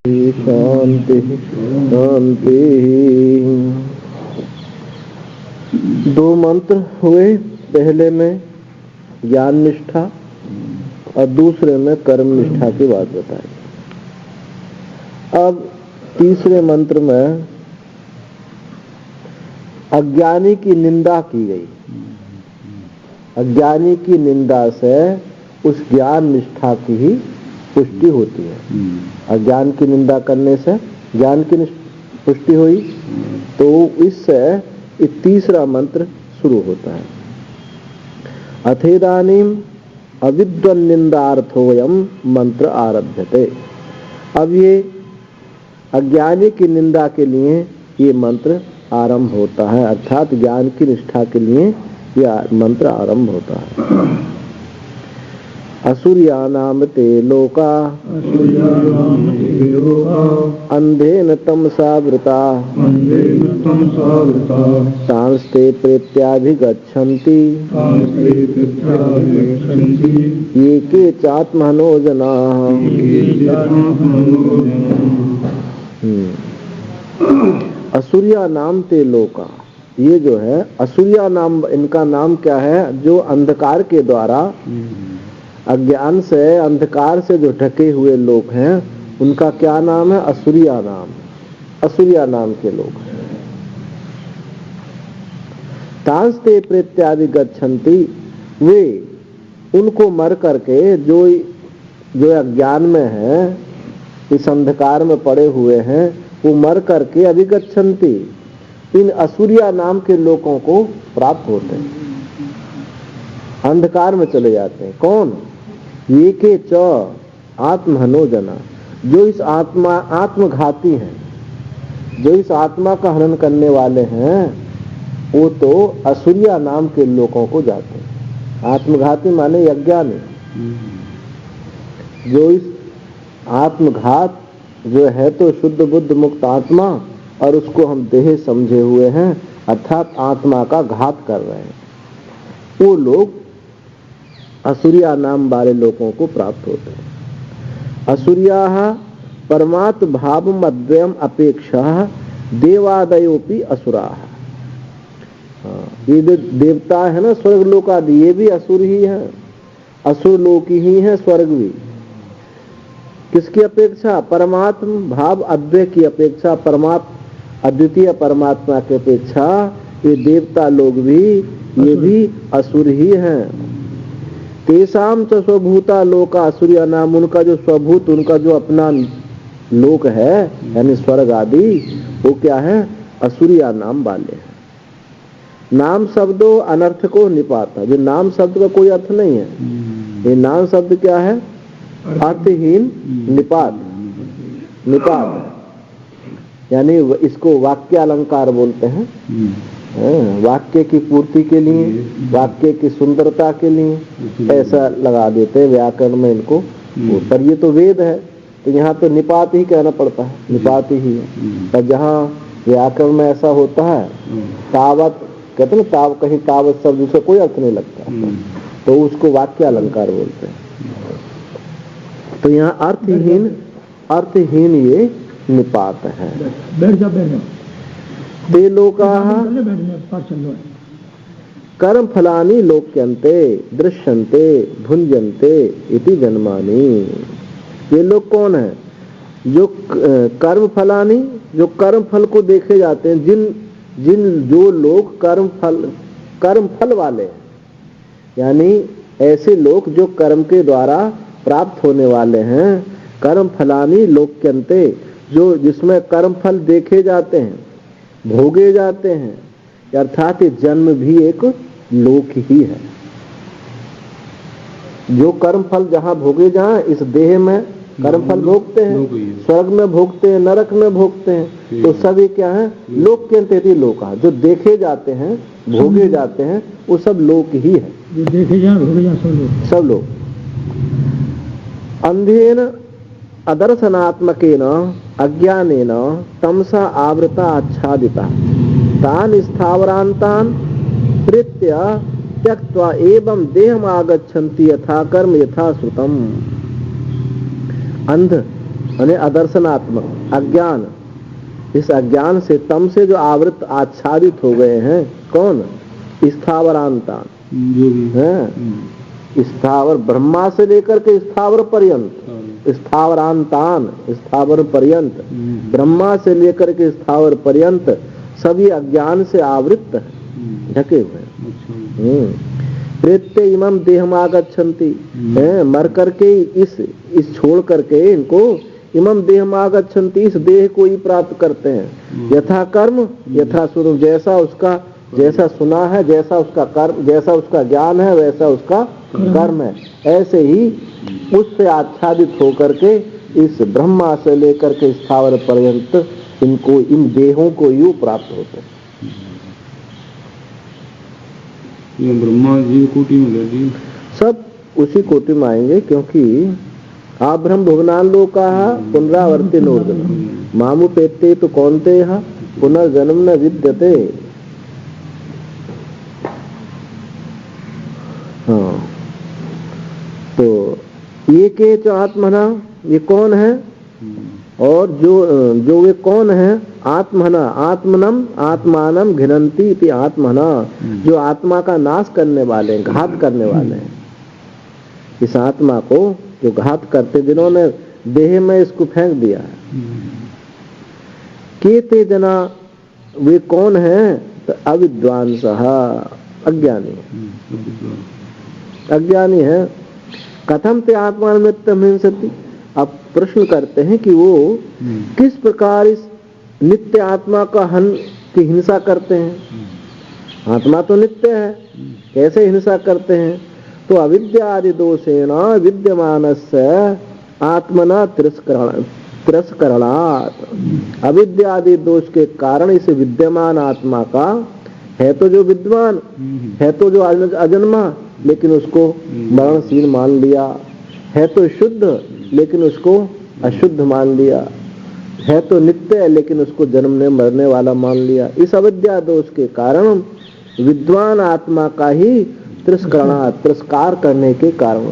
शांति शांति। दो मंत्र हुए, पहले में ज्ञान निष्ठा और दूसरे में कर्म निष्ठा की बात बताई। अब तीसरे मंत्र में अज्ञानी की निंदा की गई। अज्ञानी की निंदा से उस ज्ञान निष्ठा की ही पुष्टि होती है। अज्ञान की निंदा करने से ज्ञान की पुष्टि हुई, तो इससे तीसरा मंत्र शुरू होता है। अथेदानीम अविद्वन् निंदार्थोयम मंत्र आरभ्यते। अब ये अज्ञानी की निंदा के लिए ये मंत्र आरंभ होता है, अर्थात ज्ञान की निष्ठा के लिए यह मंत्र आरंभ होता है। असुर्यानाम ते लोका अंधेन तमसावृता तांस्ते प्रेत्याभिगच्छन्ति ये के चात्मनो जनाः। असुर्या नाम ते लोका, ये जो है असुर्या नाम, इनका नाम क्या है? जो अंधकार के द्वारा, अज्ञान से, अंधकार से जो ढके हुए लोग हैं, उनका क्या नाम है? असुर्या नाम। असुर्या नाम के लोग हैं। तांस्ते प्रेत्यादि गच्छन्ति, वे उनको मर करके, जो अज्ञान में है, इस अंधकार में पड़े हुए हैं, वो मर करके अभिगच्छन्ति, इन असुर्या नाम के लोगों को प्राप्त होते हैं, अंधकार में चले जाते हैं। कौन? ये के च आत्महनो जना, जो इस आत्मघाती हैं, जो इस आत्मा का हनन करने वाले हैं, वो तो असुर्या नाम के लोगों को जाते हैं। आत्मघाती माने अज्ञानी। जो इस आत्मघात जो है तो शुद्ध बुद्ध मुक्त आत्मा, और उसको हम देह समझे हुए हैं, अर्थात आत्मा का घात कर रहे हैं, वो लोग असुर्या नाम वाले लोगों को प्राप्त होते हैं। असुर्याः परमात्म भाव मद्वयम अपेक्षा देवादयोपि असुराः। ये देवता है ना, स्वर्ग लोक आदि, ये भी असुर ही है, असुर लोक ही है, स्वर्ग भी। किसकी अपेक्षा? परमात्म भाव अद्वय की अपेक्षा, अद्वितीय परमात्मा की अपेक्षा ये देवता लोग भी, ये भी असुर ही हैं। तेसाम च स्वभूता लोका असुर्या नाम, उनका जो स्वभूत, उनका जो अपना लोक है, यानी स्वर्ग आदि, वो क्या है? असुर्या नाम वाले हैं। नाम शब्दों अनर्थ को निपाता, जो नाम शब्द का कोई अर्थ नहीं है। ये नाम शब्द क्या है? अर्थहीन निपात। निपात यानी इसको वाक्य अलंकार बोलते हैं। वाक्य की पूर्ति के लिए, वाक्य की सुंदरता के लिए ऐसा लगा देते हैं व्याकरण में इनको। पर ये तो वेद है, तो यहाँ तो निपात ही कहना पड़ता है, निपात ही है। पर जहाँ व्याकरण में ऐसा होता है, तावत कहते हैं, कहीं तावत शब्द उसका कोई अर्थ नहीं लगता, तो उसको वाक्य अलंकार बोलते हैं। तो यहाँ अर्थहीन ये निपात है। ते लोकाः कर्म फलानि लोक्यन्ते दृश्यन्ते भुंजन्ते इति जन्मानि। ये लोग कौन है? जो कर्म फलानि, जो कर्म फल को देखे जाते हैं, जो लोग कर्म फल वाले हैं, यानी ऐसे लोग जो कर्म के द्वारा प्राप्त होने वाले हैं। कर्म फलानि लोक्यन्ते, जो जिसमें कर्म फल देखे जाते हैं, भोगे जाते हैं, अर्थात जन्म भी एक लोक ही है। जो कर्म फल जहाँ भोगे, जहाँ इस देह में कर्म फल भोगते हैं, स्वर्ग में भोगते हैं, नरक में भोगते हैं, तो सभी क्या है? लोक के अंतर्गत लोका, जो देखे जाते हैं, भोगे जाते हैं, वो सब लोक ही है। जो देखे जाए भोगे जाए सब लोग। अंधेन अदर्शनात्मकेन अज्ञानेन तमसा आवृता आच्छादिता तान स्थावरांतान प्रीत्य त्यक्त्वा एवं देहम आगच्छन्ति यथा कर्म यथा श्रुतम। अंध यानी अदर्शनात्मक अज्ञान, इस अज्ञान से तम से जो आवृत आच्छादित हो गए हैं, कौन? स्थावरांतान हैं, स्थावर ब्रह्मा से लेकर के स्थावर पर्यंत, स्थावरांतान स्थावर पर्यंत, ब्रह्मा से लेकर के स्थावर पर्यंत सभी अज्ञान से आवृत ढके हुए हैं। प्रेत्य इमम देहमागच्छन्ति, मर करके इस छोड़ करके इनको इमम देहमागच्छन्ति, इस देह को ही प्राप्त करते हैं। यथा कर्म यथा स्वरूप, जैसा सुना है, जैसा उसका कर्म, जैसा उसका ज्ञान है, वैसा उसका कर्म है, ऐसे ही उससे आच्छादित होकर के इस ब्रह्मा से लेकर के स्थावर पर्यंत इनको, इन देहों को यूं प्राप्त होते हैं। ये ब्रह्मा जी कोटि में लगी, सब उसी कोटि में आएंगे, क्योंकि आप ब्रह्म भुवनान लोका पुनरावर्ति नोर्दन मामु पेते तो कौनते पुनर्जन्म न विद्यते। हाँ, तो ये के जो आत्मना, ये कौन है? और जो वे कौन है? आत्मना आत्मनम आत्मानम घिनंती इति आत्मना, जो आत्मा का नाश करने वाले, घात करने वाले हैं। इस आत्मा को जो घात करते, जिन्होंने देह में इसको फेंक दिया है। के ते जना, वे कौन है? तो अविद्वान सहा, अज्ञानी, अज्ञानी है। कथम ते आत्मान मृत्यु हिंसति, अब प्रश्न करते हैं कि वो किस प्रकार इस नित्य आत्मा का की हिंसा करते हैं। आत्मा तो नित्य है, कैसे हिंसा करते हैं? तो अविद्यादि दोषेण विद्यमानस्य आत्मना तिरस्करणात्, अविद्यादि दोष के कारण इस विद्यमान आत्मा का, है तो जो विद्वान, है तो जो अजन्मा, लेकिन उसको मरणशील मान लिया, है तो शुद्ध लेकिन उसको अशुद्ध मान लिया, है तो नित्य लेकिन उसको जन्मने मरने वाला मान लिया। इस अविद्या दोष के कारण विद्वान आत्मा का ही तिरस्कार करने के कारण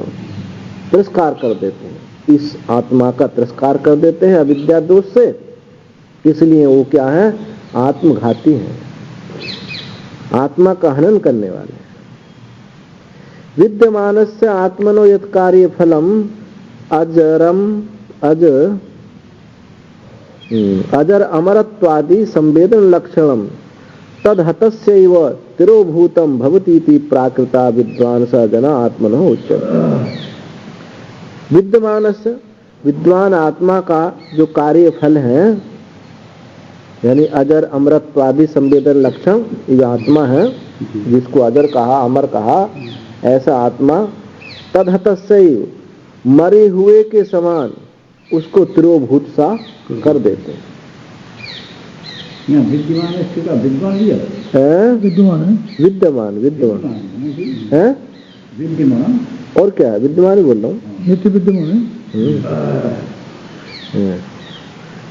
तिरस्कार कर देते हैं, इस आत्मा का तिरस्कार कर देते हैं अविद्या दोष से। इसलिए वो क्या है? आत्मघाती है, आत्मा का हनन करने वाले। विद्यमानस्य आत्मनो यत् कार्य फलम अजर अमरत्वादि संवेदन लक्षणम तदहतस्यैव तिरोभूतम भवतीति प्राकृता विद्वान स जना आत्मनो उच्यते। विद्यमानस्य, विद्वान आत्मा का जो कार्य फल है, यानी अजर अमरत्वादि संवेदन लक्षण, ये आत्मा है जिसको अजर कहा, अमर कहा, ऐसा आत्मा तदहतस्यैव, मरे हुए के समान उसको तिरोभूत सा कर देते हैं। विद्यमान है, विद्वान भी है, विद्यमान है, विद्यमान विद्यमान है, विद्यमान और क्या है? विद्यमान ही बोल रहा हूँ, नित्य विद्यमान है।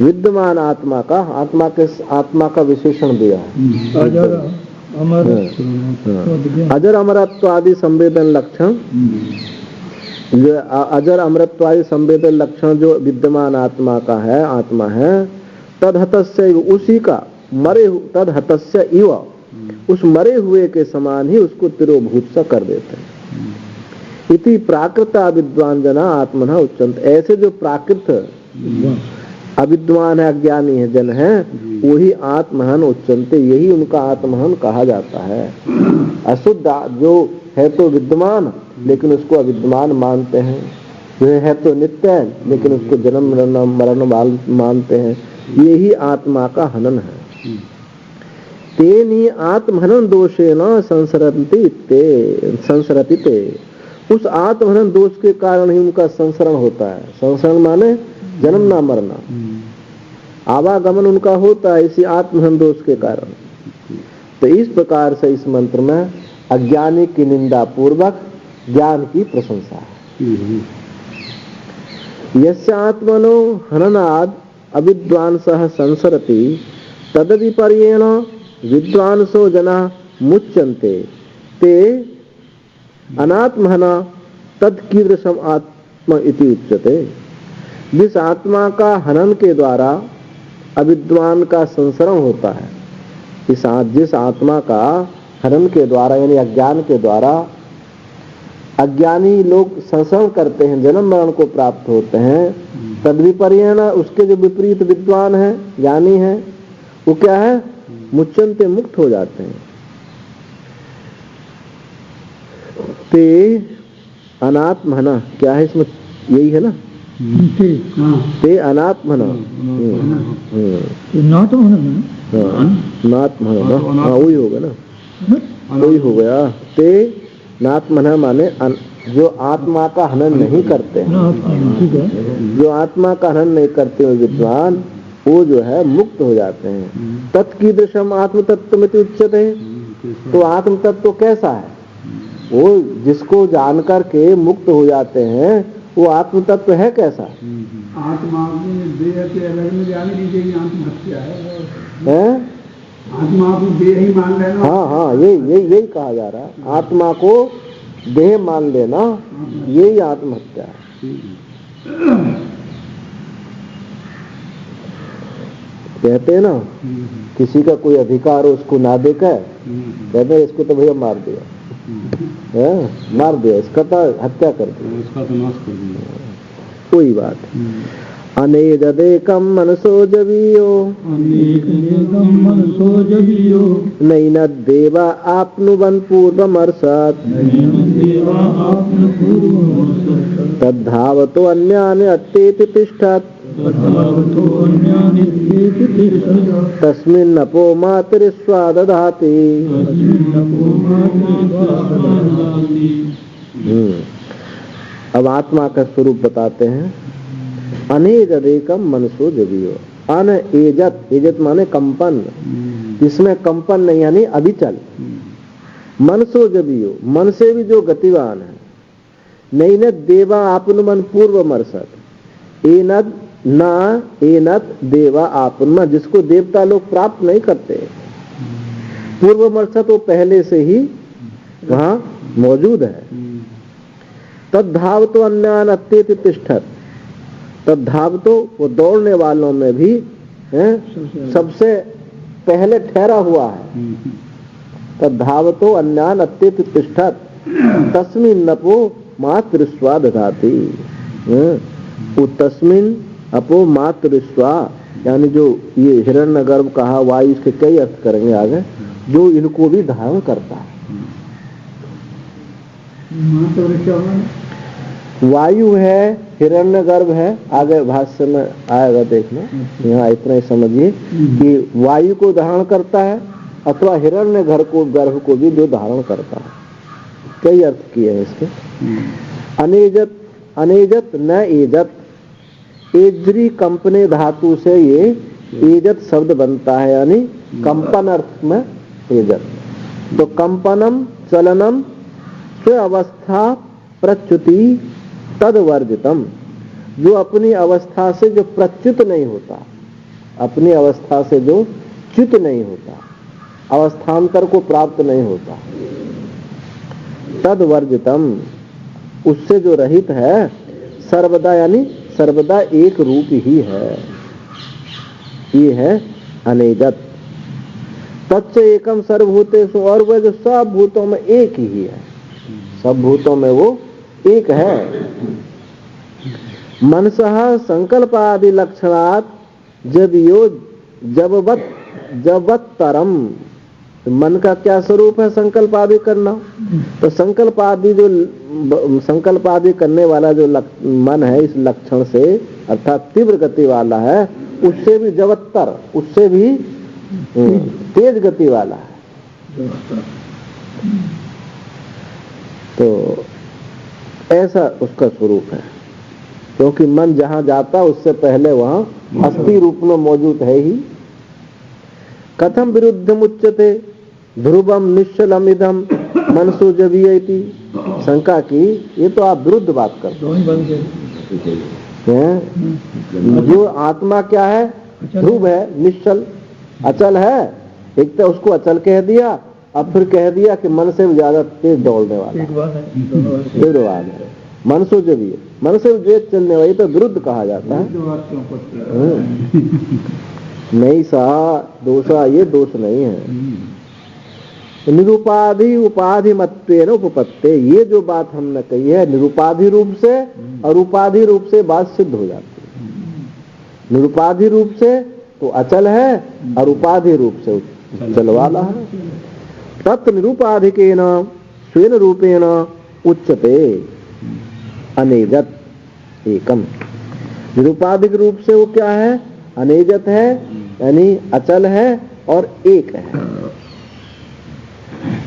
विद्यमान आत्मा का, आत्मा का विशेषण दिया है, अजर अमरत्व आदि संवेदन लक्षण। जो अजर अमरत्व आदि संवेदन लक्षण जो विद्यमान आत्मा का है, आत्मा है, तदहतस्य, उसी का मरे, तदहतस्य इव, उस मरे हुए के समान ही उसको तिरोभूत सा कर देते हैं। इति प्राकृता विद्वान जना आत्मना उच्चन्त, ऐसे जो प्राकृत अविद्वान है, अज्ञानी है, जन है, वही आत्महन उच्चन्ते, यही उनका आत्महन कहा जाता है। अशुद्ध जो है तो विद्यमान लेकिन उसको अविद्यमान मानते हैं, जो है तो नित्य है लेकिन उसको जन्म मरण मानते हैं, यही आत्मा का हनन है। तेनी आत्महनन दोषेण संसरति ते, उस आत्महनन दोष के कारण ही उनका संसरण होता है। संसरण माने जन्मना मरना, आवागमन उनका होता है इसी आत्महनन दोष के कारण। तो इस प्रकार से इस मंत्र में अज्ञानी की निंदा पूर्वक ज्ञान की प्रशंसा है। यस्य आत्मनो हननाद अविद्वांसः संसरति तदविपर्येण विद्वांसो जना मुच्यन्ते ते अनात्महना तत्कीदृशम आत्म इति उच्यते। जिस आत्मा का हनन के द्वारा अविद्वान का संसरण होता है, जिस आत्मा का हनन के द्वारा यानी अज्ञान के द्वारा अज्ञानी लोग संसरण करते हैं, जन्म मरण को प्राप्त होते हैं, तद्विपर्येण उसके जो विपरीत विद्वान है, ज्ञानी है, वो क्या है, मुच्यन्ते मुक्त हो जाते हैं। ते अनात्मना, क्या है इसमें, यही है ना, ते अनात्मना, नात्मना, वही होगा ना, वही हो गया। ते नात्मना माने जो आत्मा का हनन नहीं करते हैं, जो आत्मा का हनन नहीं करते हैं विद्वान, वो जो है मुक्त हो जाते हैं। तत्कीदृशम आत्म तत्व उच्यते, तो आत्म तत्व कैसा है, वो जिसको जानकर के मुक्त हो जाते हैं, वो आत्म तत्व है कैसा, आत्मा देह के अलग में जाने दीजिए, आत्महत्या है? आत्मा को देह ही मान लेना। हाँ, यही कहा जा रहा है, आत्मा को देह मान लेना, यही आत्महत्या है। कहते हैं ना, किसी का कोई अधिकार हो उसको ना देकर, कहते हैं इसको तो भैया मार दिया, मार दिया, इसका तो हत्या कर दी, इसका तो नाश कर दिया। कोई बात। अनेजदेकम मनसो जवीयो, नैन देवा आपनुवन पूर्वमर्षत्, तद्धावतो अन्यानि अत्येति तिष्ठत्, तस्मिन्नपो मातरिस्वा दधाति। अब आत्मा का स्वरूप बताते हैं। अनेजदेकम मनसो जवीयो, अन एजत, एजत माने कंपन, इसमें कंपन नहीं यानी अविचल, मनसो जवीयो, मन से भी जो गतिवान है, नैनत देवा आपनुमन पूर्वमर्षत, एनद ना एनत देवा आपनुमन, जिसको देवता लोग प्राप्त नहीं करते, पूर्वमर्षत वो पहले से ही वहां मौजूद है। तद्धाव तो अन्यान अत्येति तिष्ठत, तद्धाव तो वो दौड़ने वालों में भी सबसे पहले ठहरा हुआ है। तद्धाव तो अन्यान अत्येति तिष्ठत, तस्मिन् नपो मातृस्वा दधाति। वो तस्मिन् अपो मातृस्वा, यानी जो ये हिरण्यगर्भ कहा, वायु, इसके कई अर्थ करेंगे आगे, जो इनको भी धारण करता है। वायु है, हिरण्यगर्भ है, आगे भाष्य में आएगा देखना, यहाँ इतना ही समझिए कि वायु को धारण करता है अथवा हिरण्य गर्भ को भी जो धारण करता है। कई अर्थ किए हैं इसके। अनेजत, अनेजत न एजत, एज्री कंपने धातु से ये एजत शब्द बनता है, यानी कंपन अर्थ में एजत। तो कंपनम चलनम स्व अवस्था प्रच्युति तदवर्जितम, जो अपनी अवस्था से जो प्रच्युत नहीं होता, अपनी अवस्था से जो च्युत नहीं होता, अवस्थांतर को प्राप्त नहीं होता, तदवर्जितम, उससे जो रहित है, सर्वदा यानी सर्वदा एक रूप ही है, ये है अनेजत। तच्च एकम सर्वभूतेषु, और वह जो सब भूतों में एक ही है, सब भूतों में वो एक है। मनसः संकल्पादि लक्षणात् जवियो जबवत्तरम, मन का क्या स्वरूप है, संकल्प आदि करना। तो संकल्प आदि जो संकल्प आदि करने वाला जो मन है, इस लक्षण से अर्थात तीव्र गति वाला है, उससे भी जबत्तर, उससे भी तेज गति वाला है। तो ऐसा उसका स्वरूप है, क्योंकि मन जहां जाता उससे पहले वहां अस्थि रूप में मौजूद है ही। कथम विरुद्ध मुच्यते ध्रुवम निश्चलम इदम मनसो जवीयति, शंका की, ये तो आप विरुद्ध बात करते हैं। जो आत्मा क्या है, ध्रुव है, निश्चल अचल है। एक तो उसको अचल कह दिया, अब फिर कह दिया कि मन से भी ज्यादा तेज दौड़ने वाला है। मनसो जवीय, मन से द्वेष चलने वाली तो विरुद्ध कहा जाता है। नहीं सा दोषा, ये दोष नहीं है। निरुपाधि उपाधि मत्वेन उपपत्ते, ये जो बात हमने कही है निरुपाधि रूप से और उपाधि रूप से बात सिद्ध हो जाती है। निरुपाधि रूप से तो अचल है और उपाधि रूप से चल वाला है। तत् निरुपाधिकेन स्वेन रूपेण उच्यते अनेजत एकम। निरुपाधिक रूप से वो क्या है? अनेजत है, यानी अचल है और एक है।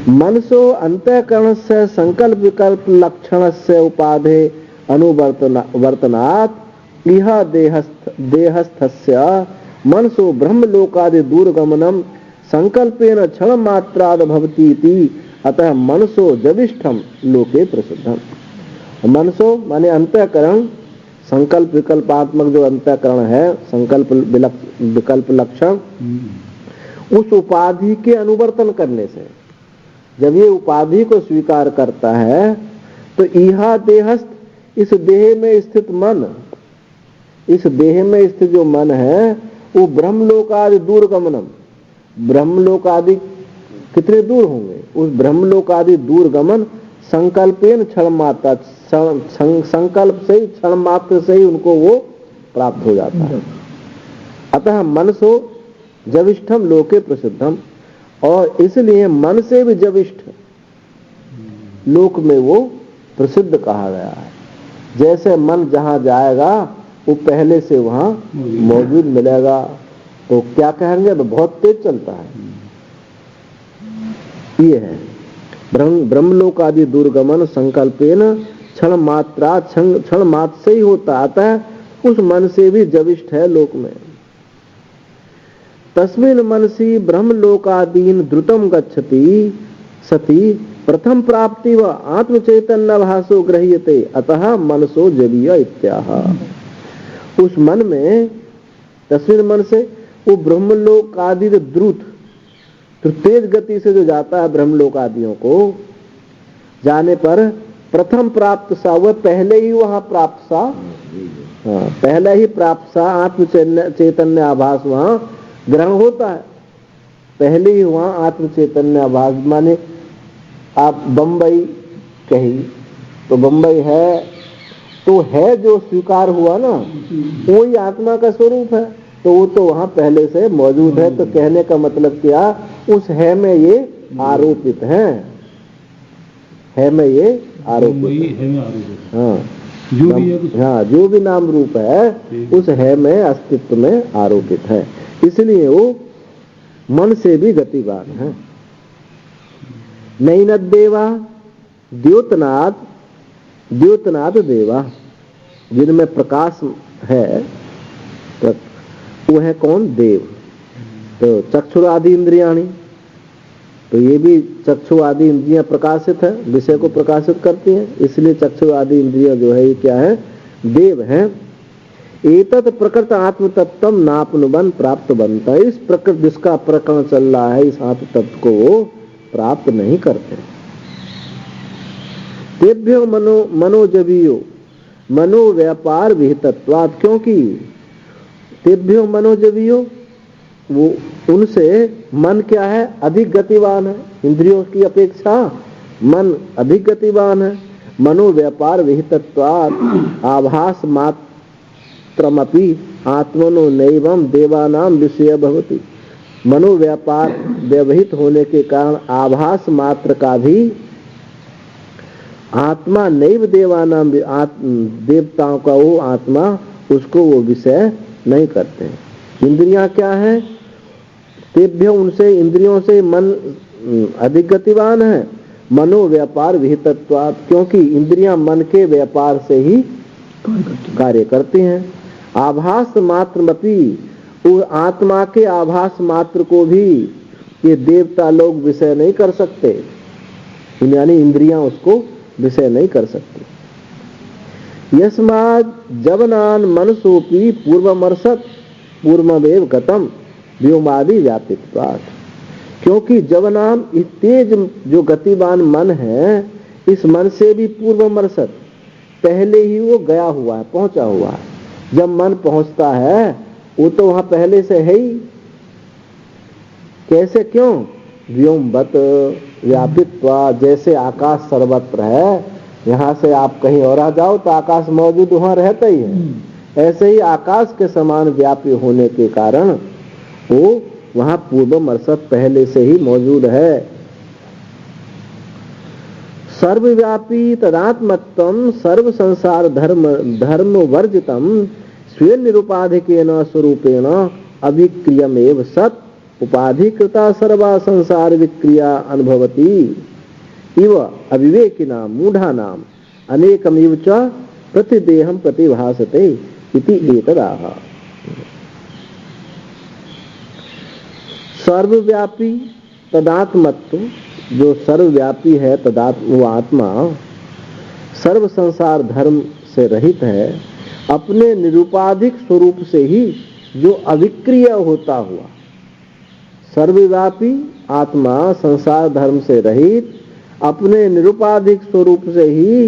मनसो अंतःकरण से संकल्प विकल्प लक्षण से उपाधे अनुवर्तनात् इह देहस्थस्य मनसो ब्रह्मलोकादि दूरगमनम संकल्पेन क्षण मात्राद भवति इति अतः मनसो जविष्ठम लोके प्रसिद्धम। मनसो माने अंतःकरण, संकल्प विकल्पात्मक जो अंतःकरण है, संकल्प विकल्प लक्षण, उस उपाधि के अनुवर्तन करने से, जब ये उपाधि को स्वीकार करता है तो इहा देहस्थ, इस देह में स्थित मन, इस देह में स्थित जो मन है वो ब्रह्मलोक आदि दूरगमनम, ब्रह्मलोक आदि कितने दूर होंगे, उस ब्रह्मलोक आदि दूरगमन संकल्पेन क्षण मात्रा, संकल्प से ही, क्षण मात्र से ही उनको वो प्राप्त हो जाता है। अतः मनसो जविष्ठम लोके प्रसिद्धम, और इसलिए मन से भी जविष्ठ लोक में वो प्रसिद्ध कहा गया है। जैसे मन जहां जाएगा वो पहले से वहां मौजूद मिलेगा, तो क्या कहेंगे, तो बहुत तेज चलता है। ये है ब्रह्मलोक आदि दूरगमन संकल्पेन क्षण मात्रा, क्षण मात्र से ही होता, अतः उस मन से भी जविष्ठ है लोक में। तस्मिन् मनसि ब्रह्मलोकादीन द्रुतम गच्छति सति प्रथम प्राप्ति व आत्म चैतन्य भासो गृह्यते अतः मनसो जवीय इत्याह। उस मन में, तस्मिन् मन से वो ब्रह्मलोक आदि द्रुत, तो तेज गति से जो जाता है ब्रह्मलोक आदियों को, जाने पर प्रथम प्राप्त सा, वह पहले ही वहां प्राप्त सा, पहले ही प्राप्त सा आत्म चैतन्य आभास वहां ग्रहण होता है। पहले ही वहां आत्म चैतन्य आभास, माने आप बंबई कही तो बंबई है, तो है जो स्वीकार हुआ ना, वो ही आत्मा का स्वरूप है, तो वो तो वहां पहले से मौजूद है। तो कहने का मतलब क्या, उस है में ये आरोपित है में ये आरोपित है। हाँ, जो भी नाम रूप है उस है में, अस्तित्व में आरोपित है, इसलिए वो मन से भी गतिवान है। नैनद देवा द्योतनाद देवा, जिनमें प्रकाश है, तो वो है कौन, देव। तो चक्षु आदि इंद्रियाणी, तो ये भी चक्षु आदि इंद्रियां प्रकाशित है, विषय को प्रकाशित करती हैं, इसलिए चक्षु आदि इंद्रियां जो है ये क्या है, देव है। एतत् प्रकृत आत्म तत्व नापनुबन प्राप्त बनता है, इस प्रकृत जिसका प्रकरण चल रहा है, इस आत्म तत्व को वो प्राप्त नहीं करते। तेभ्यो मनोजवीयो मनो व्यापार विहितत्वात्, क्योंकि तेभ्यो मनोजवीयो, वो उनसे मन क्या है, अधिक गतिवान है, इंद्रियों की अपेक्षा मन अधिक गतिवान है। मनो व्यापार विहितत्वात् आभास मात्रमपि आत्मनो नैवं देवानाम विषय भवति। मनो व्यापार व्यवहित होने के कारण आभास मात्र का भी आत्मा नैव देवानाम, देवताओं का वो आत्मा, उसको वो विषय नहीं करते हैं। इंद्रियां क्या है, तेभ्य उनसे, इंद्रियों से मन अधिक गतिवान है। मनो व्यापार विहितत्वात्, क्योंकि इंद्रियां मन के व्यापार से ही कार्य करती हैं। आभास मात्रमपि, वो आत्मा के आभास मात्र को भी ये देवता लोग विषय नहीं कर सकते, यानी इंद्रियां उसको विषय नहीं कर सकती। यस्माद् जवनान मनसोपि पूर्वमर्षत पूर्वमेव गतम व्योमादि व्यापित्वात्, क्योंकि जवनान, तेज जो गतिवान मन है, इस मन से भी पूर्वमर्षत, पहले ही वो गया हुआ है, पहुंचा हुआ है। जब मन पहुंचता है वो तो वहां पहले से है ही। कैसे, क्यों? व्योमवत व्यापित्वा, जैसे आकाश सर्वत्र है, यहाँ से आप कहीं और आ जाओ तो आकाश मौजूद वहां रहता ही है। ऐसे ही आकाश के समान व्यापी होने के कारण वो वहां पूर्वम अर्थात पहले से ही मौजूद है। सर्वव्यापी तदात्मत्वम सर्व संसार धर्म वर्जितम स्व निरुपाधिकेन स्वरूपेण अविक्रियमेव सत् उपाधिकृता सर्वा संसार विक्रिया अनुभवती इव अविवेकिनां मूढ़ानां अनेकमिव च प्रतिदेहं प्रतिभासते इति एतदाह। सर्वव्यापी तदात्मत्व, जो सर्वव्यापी है तदात्म, वो आत्मा सर्व संसार धर्म से रहित है, अपने निरुपाधिक स्वरूप से ही जो अविक्रिय होता हुआ। सर्वव्यापी आत्मा संसार धर्म से रहित अपने निरुपाधिक स्वरूप से ही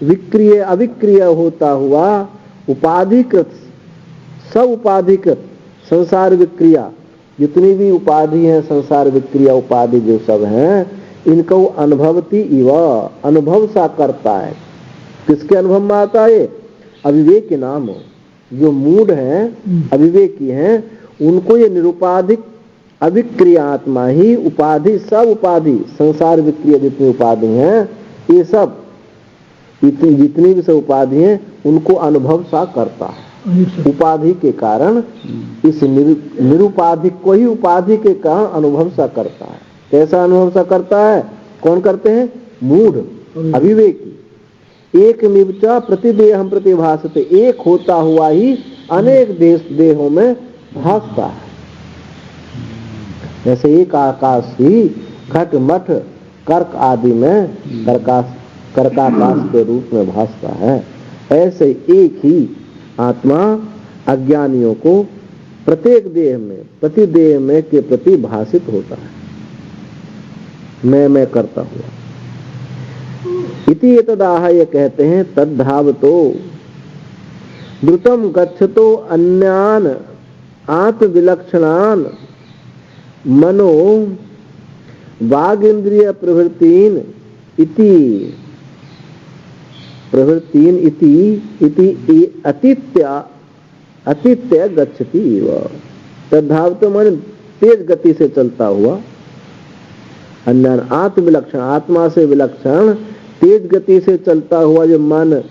विक्रिय अविक्रिय होता हुआ उपाधिकृत, सब उपाधिकृत संसार विक्रिया, जितनी भी उपाधि है संसार विक्रिया उपाधि जो सब हैं, इनको अनुभवती इव, अनुभव सा करता है। किसके अनुभव में आता है? अविवेक के नाम, जो मूढ़ हैं अविवेकी हैं, उनको ये निरुपाधिक अविक्रिय आत्मा ही उपाधि, सब उपाधि संसार विक्रिय जितनी उपाधि हैं, ये सब जितनी भी सब उपाधि हैं उनको अनुभव सा करता है। उपाधि के कारण इस निरुपाधिक को ही उपाधि के कारण अनुभव सा करता है। कैसा अनुभव सा करता है? कौन करते हैं? मूढ़ अविवेकी। एक मिवचा प्रतिदेहम प्रतिभासते, एक होता हुआ ही अनेक देहों में भासता है। जैसे एक आकाश ही घट मठ कर्क आदि में कर्काकाश के रूप में भासता है, ऐसे एक ही आत्मा अज्ञानियों को प्रत्येक देह में प्रतिदेह में के प्रति भाषित होता है, मैं करता हुआ। इति एतदाह, ये कहते हैं तद्धावतो द्रुतम गच्छतो अन्यान आत्मविलक्षणान मनो वाग इंद्रिय प्रवृत्तिन इति अतीत्य गच्छति व। तद्धावतो माने तेज गति से चलता हुआ, अन्यान आत्मविलक्षण, आत्मा से विलक्षण तेज गति से चलता हुआ जो मन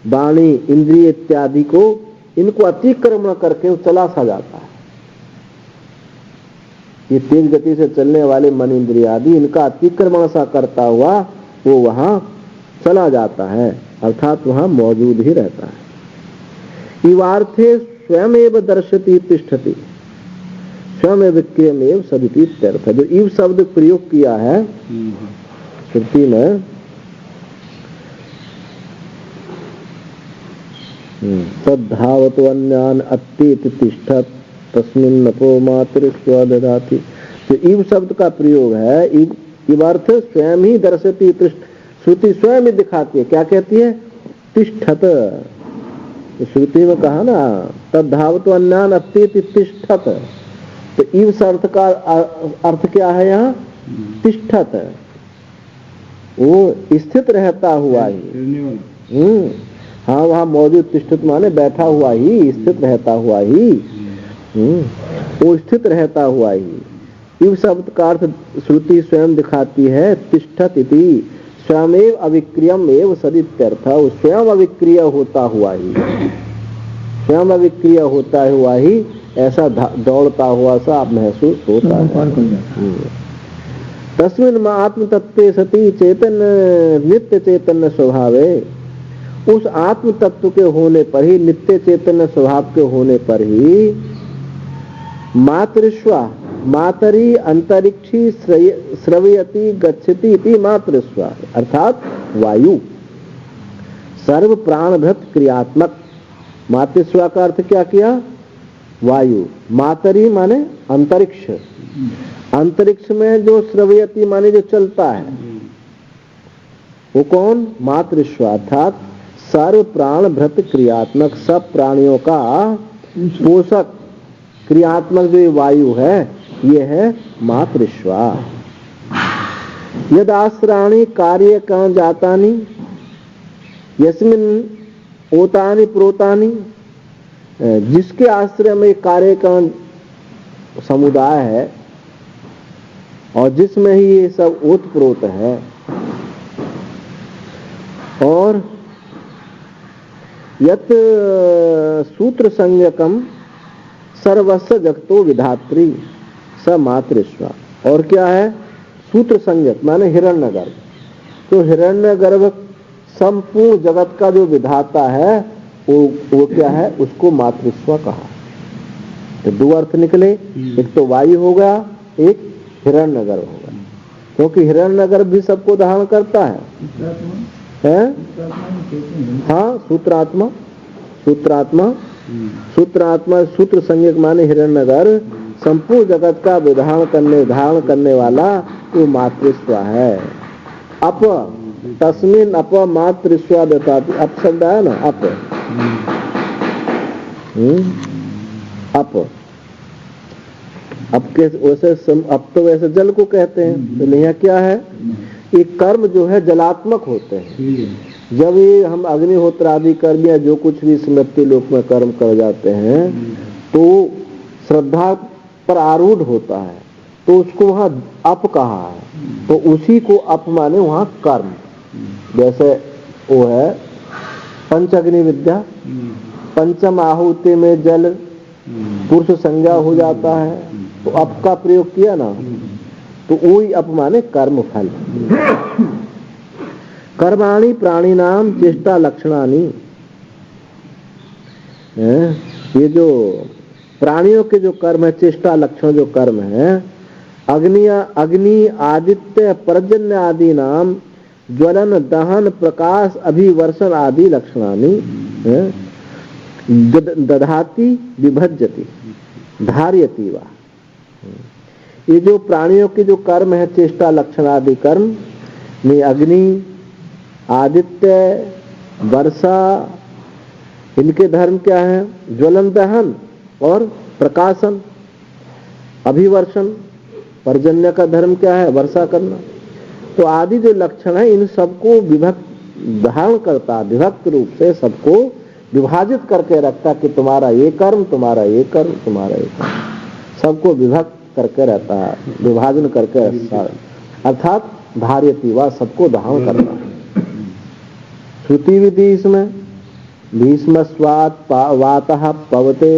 वाणी इंद्रिय इत्यादि को, इनको अतिक्रमण करके वो चला सा जाता है। ये तेज गति से चलने वाले मन इंद्रिय आदि, इनका अतिक्रमण सा करता हुआ वो वहां चला जाता है, अर्थात वहां मौजूद ही रहता है। इवार्थे स्वयं एव दर्शति तिष्ठति स्वयं विक्रियमेव सदिति इत्यर्थ। जो इव शब्द प्रयोग किया है श्रुति में, तद्धावतो अन्यान अत्तेति तिष्ठत तस्मिन् नपो मातृस्व ददाति। तो इव शब्द का प्रयोग है, इव अर्थ स्वयं ही दर्शति, श्रुति स्वयं ही दिखाती है। क्या कहती है? तिष्ठत। श्रुति में कहा ना तद्धावतो अन्यान अत्तेति तिष्ठत, तो इव शब्द का अर्थ क्या है यहाँ? तिष्ठत, वो स्थित रहता हुआ ही। हाँ, वहाँ मौजूद, तिष्ठित माने बैठा हुआ ही, स्थित रहता हुआ ही, वो स्थित रहता हुआ ही। इव शब्द का अर्थ श्रुति स्वयं दिखाती है, तिष्ठत इति स्वयमेव अविक्रियम एव सदित्यर्थ, स्वयं अविक्रिय होता हुआ ही, स्वयं अविक्रिय होता हुआ ही ऐसा दौड़ता हुआ सा महसूस होता है। तस्मिन् आत्म तत्वे सति चैतन्य नित्य चैतन्य स्वभावे, उस आत्म तत्व के होने पर ही, नित्य चैतन्य स्वभाव के होने पर ही मातृस्वा मातरी अंतरिक्षी श्रवयति गच्छति इति मातृस्वा, अर्थात वायु सर्व प्राणभृत क्रियात्मक। मातृस्वा का अर्थ क्या किया? वायु। मातरी माने अंतरिक्ष, अंतरिक्ष में जो श्रवयति माने जो चलता है वो कौन? मातृस्वा, अर्थात सर्व प्राण भृत क्रियात्मक, सब प्राणियों का पोषक क्रियात्मक जो ये वायु है ये है मातृश्वा। यदास्त्राणि कार्य कण जातानि यस्मिन् ओतानि प्रोतानि, जिसके आश्रय में कार्य कण समुदाय है और जिसमें ही ये सब ओतप्रोत है, और यत सूत्र संज्ञकम सर्वस्व जगतो विधात्री स मातृश्वा। और क्या है सूत्र संज्ञक माने हिरण्यगर्भ, तो हिरण्यगर्भ संपूर्ण जगत का जो विधाता है वो क्या है, उसको मातृश्वा कहा। तो दो अर्थ निकले, एक तो वायु होगा, एक हिरण्यगर्भ होगा, क्योंकि हिरण्यगर्भ भी सबको धारण करता है? हाँ, सूत्रात्मा, सूत्रात्मा, सूत्रात्मा सूत्र संज्ञक माने हिरण्यगर्भ संपूर्ण जगत का धारण करने वाला वो मातृस्वा है। अप तस्मिन अप मातृस्वा दताति, अप शब्द है ना, अप अप के वैसे अब तो वैसे जल को कहते हैं, तो यहाँ क्या है, ये कर्म जो है जलात्मक होते हैं। जब ये हम अग्निहोत्र आदि कर्म या जो कुछ भी स्मृति लोक में कर्म कर जाते हैं तो श्रद्धा पर आरूढ़ होता है, तो उसको वहां अप कहा है। तो उसी को अप माने वहां कर्म, जैसे वो है पंचअग्नि विद्या, पंचम आहुति में जल पुरुष संज्ञा हो जाता है, तो अप का प्रयोग किया ना, तो वही अप माने कर्म फल। कर्माणि प्राणिनाम चेष्टा लक्षणानि, ये जो प्राणियों के जो कर्म है, चेष्टा लक्षण जो कर्म है, अग्नि आदित्य पर्जन्य आदि नाम ज्वलन दहन प्रकाश अभिवर्षण आदि लक्षणानि दधाति विभज्यति धार्यति वा। ये जो प्राणियों के जो कर्म है, चेष्टा लक्षण आदि कर्म में अग्नि, आदित्य, वर्षा, इनके धर्म क्या है, ज्वलन दहन और प्रकाशन, अभिवर्षण, पर्जन्य का धर्म क्या है, वर्षा करना। तो आदि जो लक्षण है इन सबको विभक्त धारण करता, विभक्त रूप से सबको विभाजित करके रखता कि तुम्हारा ये कर्म, तुम्हारा ये कर्म, तुम्हारा ये कर्म, सबको विभक्त करके रहता है, विभाजन करके रखता, अर्थात धार्यति वा, सबको धारण करता। श्रुति विधि इसमें भीष्म स्वात वातः पवते,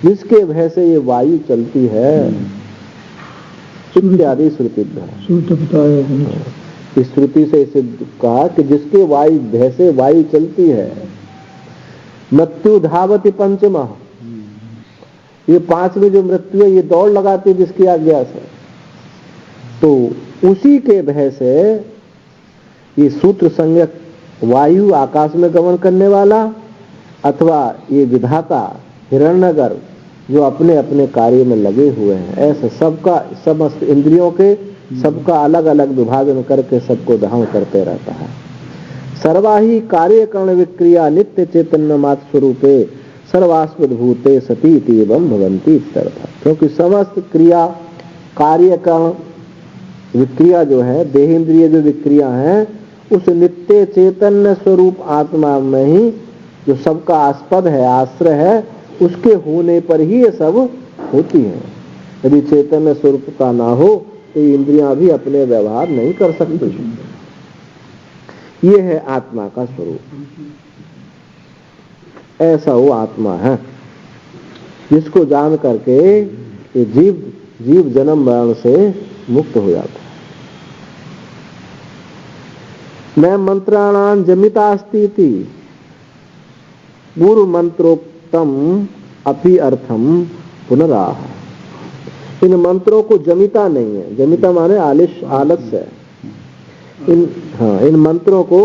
जिसके भय से ये वायु चलती है, इत्यादि श्रुति इस श्रुति से सिद्ध कहा कि जिसके वायु भय से वायु चलती है। मृत्यु धावति पंचमः, ये पांचवी जो मृत्यु है ये दौड़ लगाती है जिसकी आज्ञा से, तो उसी के भय से ये सूत्र संज्ञक वायु आकाश में गमन करने वाला, अथवा ये विधाता हिरण्यगर्भ जो अपने अपने कार्य में लगे हुए हैं, ऐसे सबका समस्त इंद्रियों के सबका अलग अलग विभाजन करके सबको धारण करते रहता है। सर्वाही कार्य कर्ण विक्रिया नित्य चैतन्य मात्र स्वरूपे सर्वास्पद भूते सती एवं भवंती इत्यर्थ। क्योंकि समस्त क्रिया कार्य कर्ण विक्रिया जो है, देह इंद्रिय जो विक्रिया है, उस नित्य चैतन्य स्वरूप आत्मा में ही जो सबका आस्पद है, आश्रय है, उसके होने पर ही ये सब होती है। यदि चैतन्य स्वरूप का ना हो तो इंद्रियां भी अपने व्यवहार नहीं कर सकती। ये है आत्मा का स्वरूप, ऐसा वो आत्मा है जिसको जान करके ये जीव जन्म मरण से मुक्त हो जाता है। न मंत्राणां जमितास्ति इति पूर्व मंत्रोक्तम अपि अर्थम पुनराह। इन मंत्रों को जमिता नहीं है, जमिता माने आलस्य है। इन मंत्रों को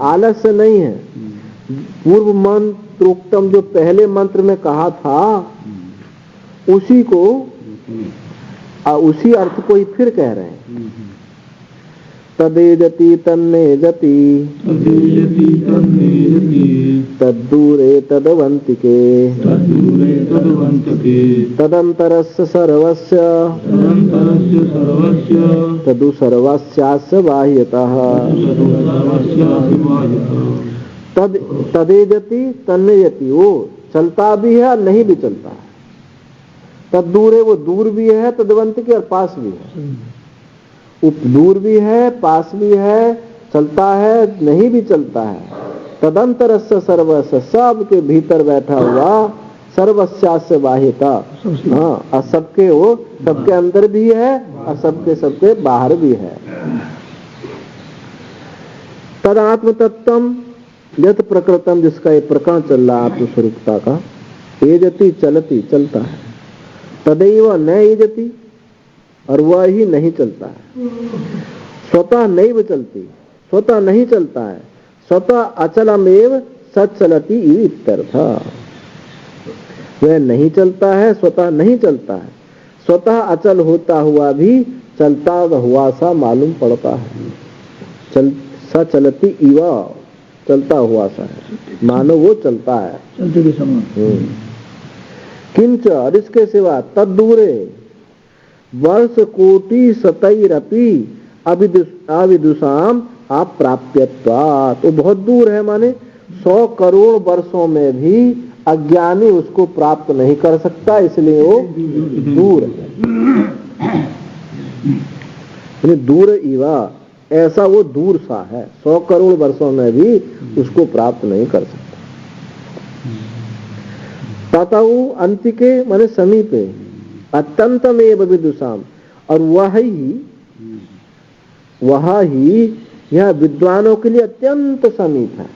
आलस्य नहीं है। पूर्व मंत्रोक्तम जो पहले मंत्र में कहा था उसी को उसी अर्थ को ही फिर कह रहे हैं। तदेजति तन्नेजति तदेजति तन्नेजति तद्दूरे तदवन्तिके तद्दूरे तद्वन्तके तदन्तरस्य सर्वस्य तदन्तरस्य सर्वस्य तदु सर्वस्यास्य बाह्यतः सर्वस्यास्य बाह्यतः तदेजति तन्नेजति, वो चलता भी है और नहीं भी चलता है। तद्दूरे, वो दूर भी है, तदवन्तिके और पास भी है। दूर भी है, पास भी है, चलता है, नहीं भी चलता है। तदंतरस्य सर्वस्य, सबके भीतर बैठा हुआ, सर्वस्यास्य बाह्यता, हाँ, और सबके वो सबके अंदर भी है और सबके बाहर भी है। तदात्म तत्वम यत प्रकृतम, जिसका ये प्रकरण चल रहा आत्मस्वरूपता का, एजति चलती, चलता है, तदैव न एजति, और वह ही नहीं चलता है। स्वतः नहीं चलती, स्वतः नहीं चलता है, स्वतः अचलमेव सचलती इत्यर्थ। वह नहीं चलता है, स्वतः नहीं चलता है, स्वतः अचल होता हुआ भी चलता हुआ सा मालूम पड़ता है। सचलती इव, चलता हुआ सा है, मानो वो चलता है, चलते के समान। किंच, और इसके सिवा तद्दूरे वर्ष कोटि सतैरपि अविदुषाम अप्राप्यत्वात्, वो बहुत दूर है, माने 100 करोड़ वर्षों में भी अज्ञानी उसको प्राप्त नहीं कर सकता, इसलिए वो दूर है। दूर इवा, ऐसा वो दूर सा है, 100 करोड़ वर्षों में भी उसको प्राप्त नहीं कर सकता। ततौ अंतिके माने समीपे, अत्यंतमेव विदुषाम, और वह ही यह विद्वानों के लिए अत्यंत समीप है,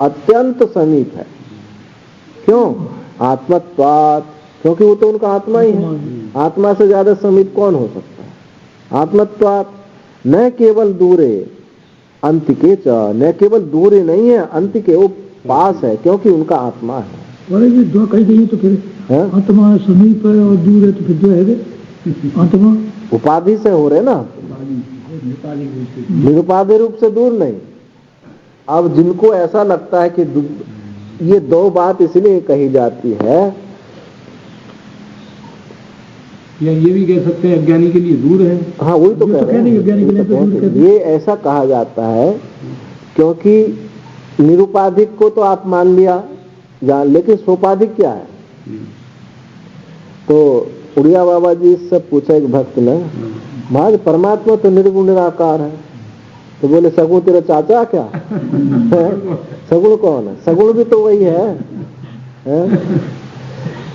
अत्यंत समीप है। क्यों? आत्मत्वात्, क्योंकि वो तो उनका आत्मा ही है। आत्मा से ज्यादा समीप कौन हो सकता है? आत्मत्वात् न केवल दूरे अंतिके च, न केवल दूरे नहीं है, अंतिके, वो पास है, क्योंकि उनका आत्मा है। बड़े भी दो कही गई तो फिर आत्मा समीप है और दूर है, तो फिर दो है आत्मा उपाधि से हो रहे ना, निरुपाधि रूप से दूर नहीं। अब जिनको ऐसा लगता है कि ये दो बात इसलिए कही जाती है, या ये भी कह सकते हैं अज्ञानी के लिए दूर है। हाँ, वही तो कह रहे हैं, ये ऐसा कहा जाता है क्योंकि निरुपाधिक को तो आप मान लिया, लेकिन सोपाधिक क्या है? तो उड़िया बाबा जी से पूछा एक भक्त ने, महाराज परमात्मा तो निर्गुण निराकार है, तो बोले सगुण तेरा चाचा क्या? सगुण कौन है? सगुण भी तो वही है,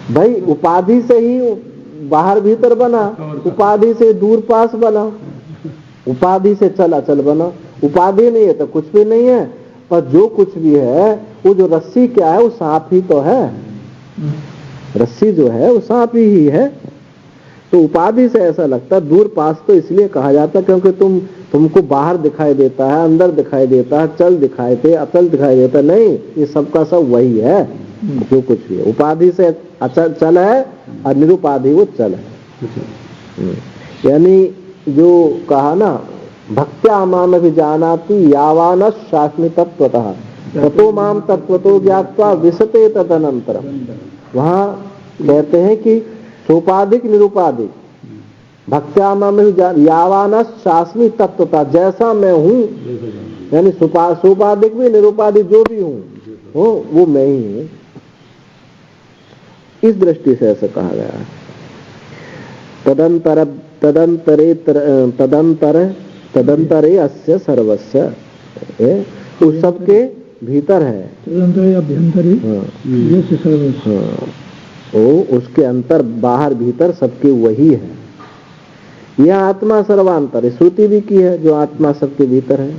भाई उपाधि से ही बाहर भीतर बना, उपाधि से दूर पास बना, उपाधि से चल अचल बना। उपाधि नहीं है तो कुछ भी नहीं है, पर जो कुछ भी है, वो जो रस्सी क्या है, वो सांप ही तो है। रस्सी जो है वो सांप ही है। तो उपाधि से ऐसा लगता है, दूर पास तो इसलिए कहा जाता है क्योंकि तुमको बाहर दिखाई देता है, अंदर दिखाई देता है, चल दिखाई दे, अचल दिखाई देता, नहीं, ये सबका सब वही है जो कुछ भी है। उपाधि से अचल चल है और निरुपाधि वो चल है। यानी जो कहा ना, भक्त्या माम भी जानाति यावान शास्मि तत्वतः ततो माम तत्वतो ज्ञात्वा विशते तदनंतरम। वहां कहते हैं कि सोपाधिक निरुपाधिक भक्त्या माम यावान शास्मि तत्वतः, जैसा मैं हूँ, यानी सोपाधिक भी निरुपाधिक जो भी हूँ वो मैं ही हूँ। इस दृष्टि से ऐसा कहा गया है। तदंतरे अस्य सर्वस्य, उस सबके भीतर है, उसके अंतर बाहर भीतर सबके वही है। यह आत्मा सर्वांतर, श्रुति भी की है, जो आत्मा सबके भीतर है।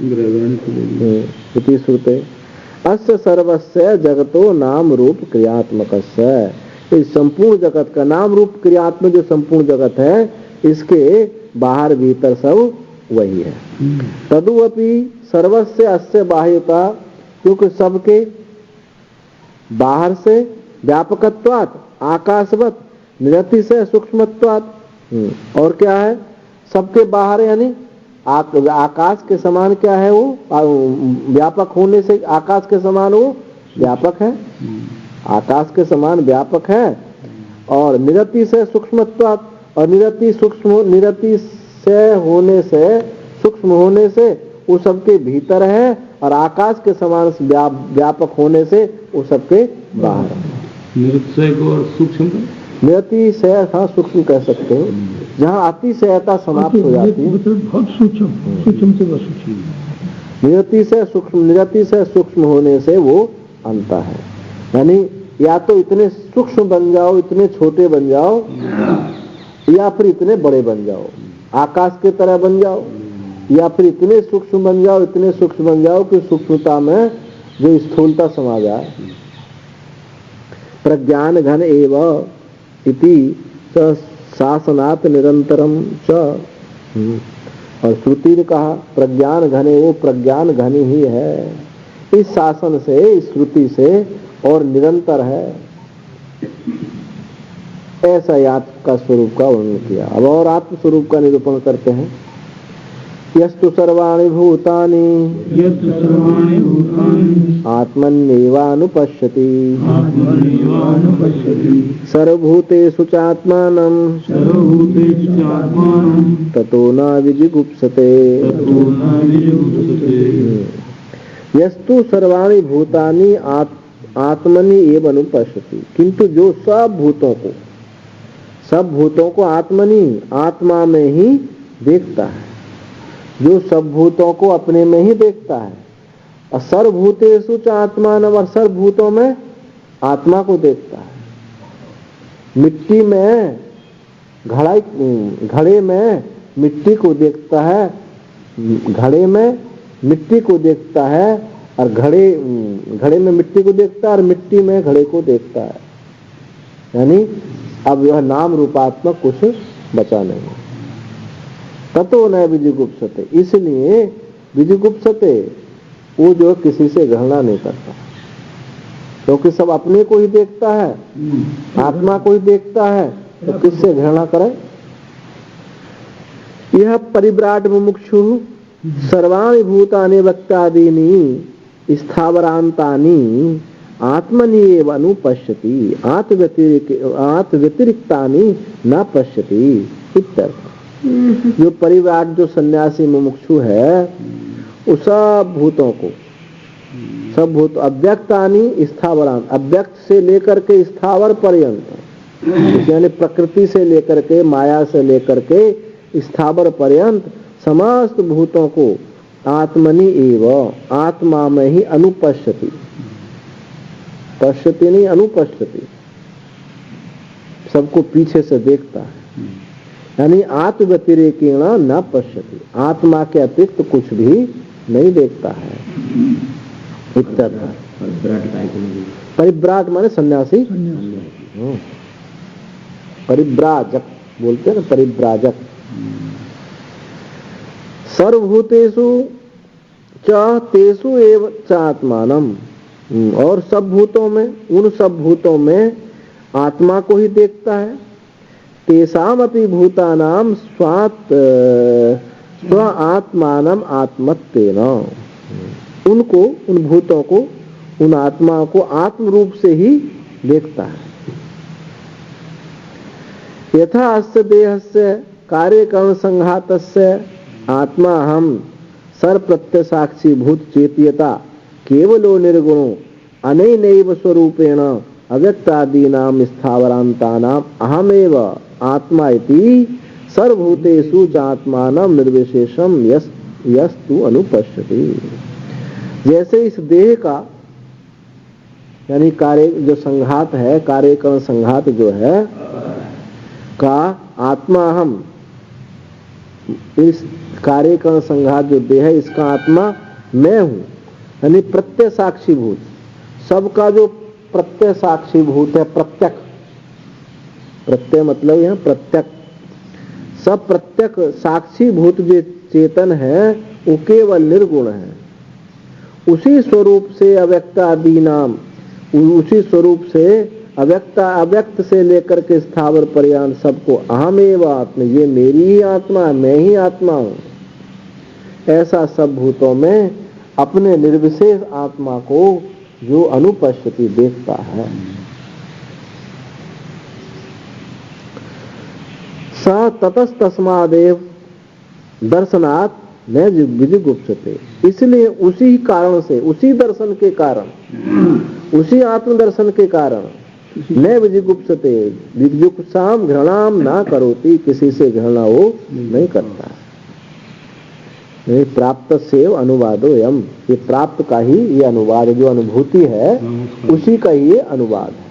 श्रुति श्रुते अस्य सर्वस्य जगतो नाम रूप क्रियात्मकस्य, इस संपूर्ण जगत का नाम रूप क्रियात्मक जो संपूर्ण जगत है, इसके बाहर भीतर सब वही है। तदुपि सर्वस्य अस्य बाह्यता, क्योंकि सबके बाहर से व्यापकत्वात् आकाशवत निरति से सूक्ष्मत्वात्, और क्या है सबके बाहर यानी आकाश के समान क्या है वो, व्यापक होने से आकाश के समान वो व्यापक है, आकाश के समान व्यापक है। और निरति से सूक्ष्मत्वात्, और निरति से होने से, सूक्ष्म होने से वो सबके भीतर है, और आकाश के समान व्यापक होने से वो सबके बाहर है। निरतिशय को और सूक्ष्म, निरतिशय हाँ सूक्ष्म कह सकते हो, जहाँ अतिशयता समाप्त हो जाती है। बहुत सूक्ष्म, सूक्ष्म से बहुत सूक्ष्म। निरति से सूक्ष्म होने से वो अंत है। यानी या तो इतने सूक्ष्म बन जाओ, इतने छोटे बन जाओ, या फिर इतने बड़े बन जाओ, आकाश के तरह बन जाओ, या फिर इतने सूक्ष्म बन जाओ, इतने सूक्ष्म बन जाओ कि सूक्ष्मता में जो स्थूलता समा जाए। प्रज्ञान घन एव इति शासनात् निरंतरम च, और श्रुति ने कहा प्रज्ञान घन, वो प्रज्ञान घन ही है, इस शासन से, इस श्रुति से और निरंतर है। ऐसा आत्म का स्वरूप का वर्णन किया। अब और आत्म स्वरूप का निरूपण करते हैं। यस्तु सर्वाणि भूतानि आत्मन्येवानुपश्यति सर्वभूतेषु चात्मानं ततो न विजिगुप्सते। यस्तु सर्वाणि भूतानि आत्मनि एव अनुपश्यति, किंतु जो सब भूतों को आत्मनि, आत्मा में ही देखता है, जो सब भूतों को अपने में ही देखता है। और सर्वभूतेषु च आत्मान, और सर्वभूतों में आत्मा को देखता है। मिट्टी में घड़े में मिट्टी को देखता है, घड़े में मिट्टी को देखता है, और घड़े में मिट्टी को देखता है, और मिट्टी में घड़े को देखता है। यानी अब यह नाम रूपात्मक कुछ बचा नहीं। ततो न विजिगुप्सते, इसलिए विजिगुप्सते, वो जो किसी से घृणा नहीं करता, क्योंकि सब अपने को ही देखता है, आत्मा को ही देखता है, तो किससे घृणा करे। यह परिव्राट मुमुक्षु सर्वाणि भूतानि वक्तादीनि स्थावरांतानि आत्मनि एव अनुपश्यति आत्मव्यतिरिक्तानि न पश्यति इत्यर्थ। जो परिव्राट, जो सन्यासी मुमुक्षु है, उस सब भूत अव्यक्तानि स्थावरांत, अव्यक्त से लेकर के स्थावर पर्यंत, यानी प्रकृति से लेकर के, माया से लेकर के स्थावर पर्यंत समस्त भूतों को आत्मनि एव, आत्मा में ही अनुपश्यति, पश्यति नहीं अनुपश्यति, सबको पीछे से देखता है। यानी आत्मव्यतिरेकेण न पश्यति, आत्मा के अतिरिक्त कुछ भी नहीं देखता है। परिव्राट माने सन्यासी, परिव्राजक बोलते हैं ना, परिव्राजक। सर्वभूतेषु च तेषु एव च आत्मानम्, और सब भूतों में, उन सब भूतों में आत्मा को ही देखता है। तेषामपि भूतानां स्व आत्मानम् आत्मत्वेन, उनको, उन भूतों को, उन आत्मा को आत्म रूप से ही देखता है। यथा अस्य देहस्य कार्यकरण संघातस्य आत्मा हम सर्वप्रत्यसाक्षी भूत चेत्यता केवलो निर्गुणो अनेनैव स्वरूपेण अव्यक्तादीनां स्थावरांतानां अहमेव आत्मा इति सर्वभूतेषु चात्मानं निर्विशेषम यस्तु अनुपश्यति। जैसे इस देह का, यानी कार्य जो संघात है, कार्यकरण संघात जो है का आत्मा हम, इस कार्यकरण संघात जो देह है इसका आत्मा मैं हूं, यानी प्रत्यय साक्षी भूत, सबका जो प्रत्यय साक्षी भूत है, प्रत्यक, प्रत्यय मतलब यहां प्रत्यक, सब प्रत्यक साक्षी भूत जो चेतन है वो केवल निर्गुण है। उसी स्वरूप से अव्यक्त आदि नाम, उसी स्वरूप से अव्यक्त से लेकर के स्थावर पर्यंत सबको अहमेव आत्मा, ये मेरी ही आत्मा, मैं ही आत्मा हूं, ऐसा सब भूतों में अपने निर्विशेष आत्मा को जो अनुपश्यति देखता है। स ततस्तस्मादेव दर्शनात् न विजिगुप्सते, इसलिए उसी कारण से, उसी दर्शन के कारण, उसी आत्मदर्शन के कारण न विजिगुप्सते, विजिगुप्साम घृणाम ना करोति, किसी से घृणा वो नहीं करता। प्राप्त से अनुवादो यम, ये प्राप्त का ही ये अनुवाद, जो अनुभूति है उसी का ये अनुवाद है।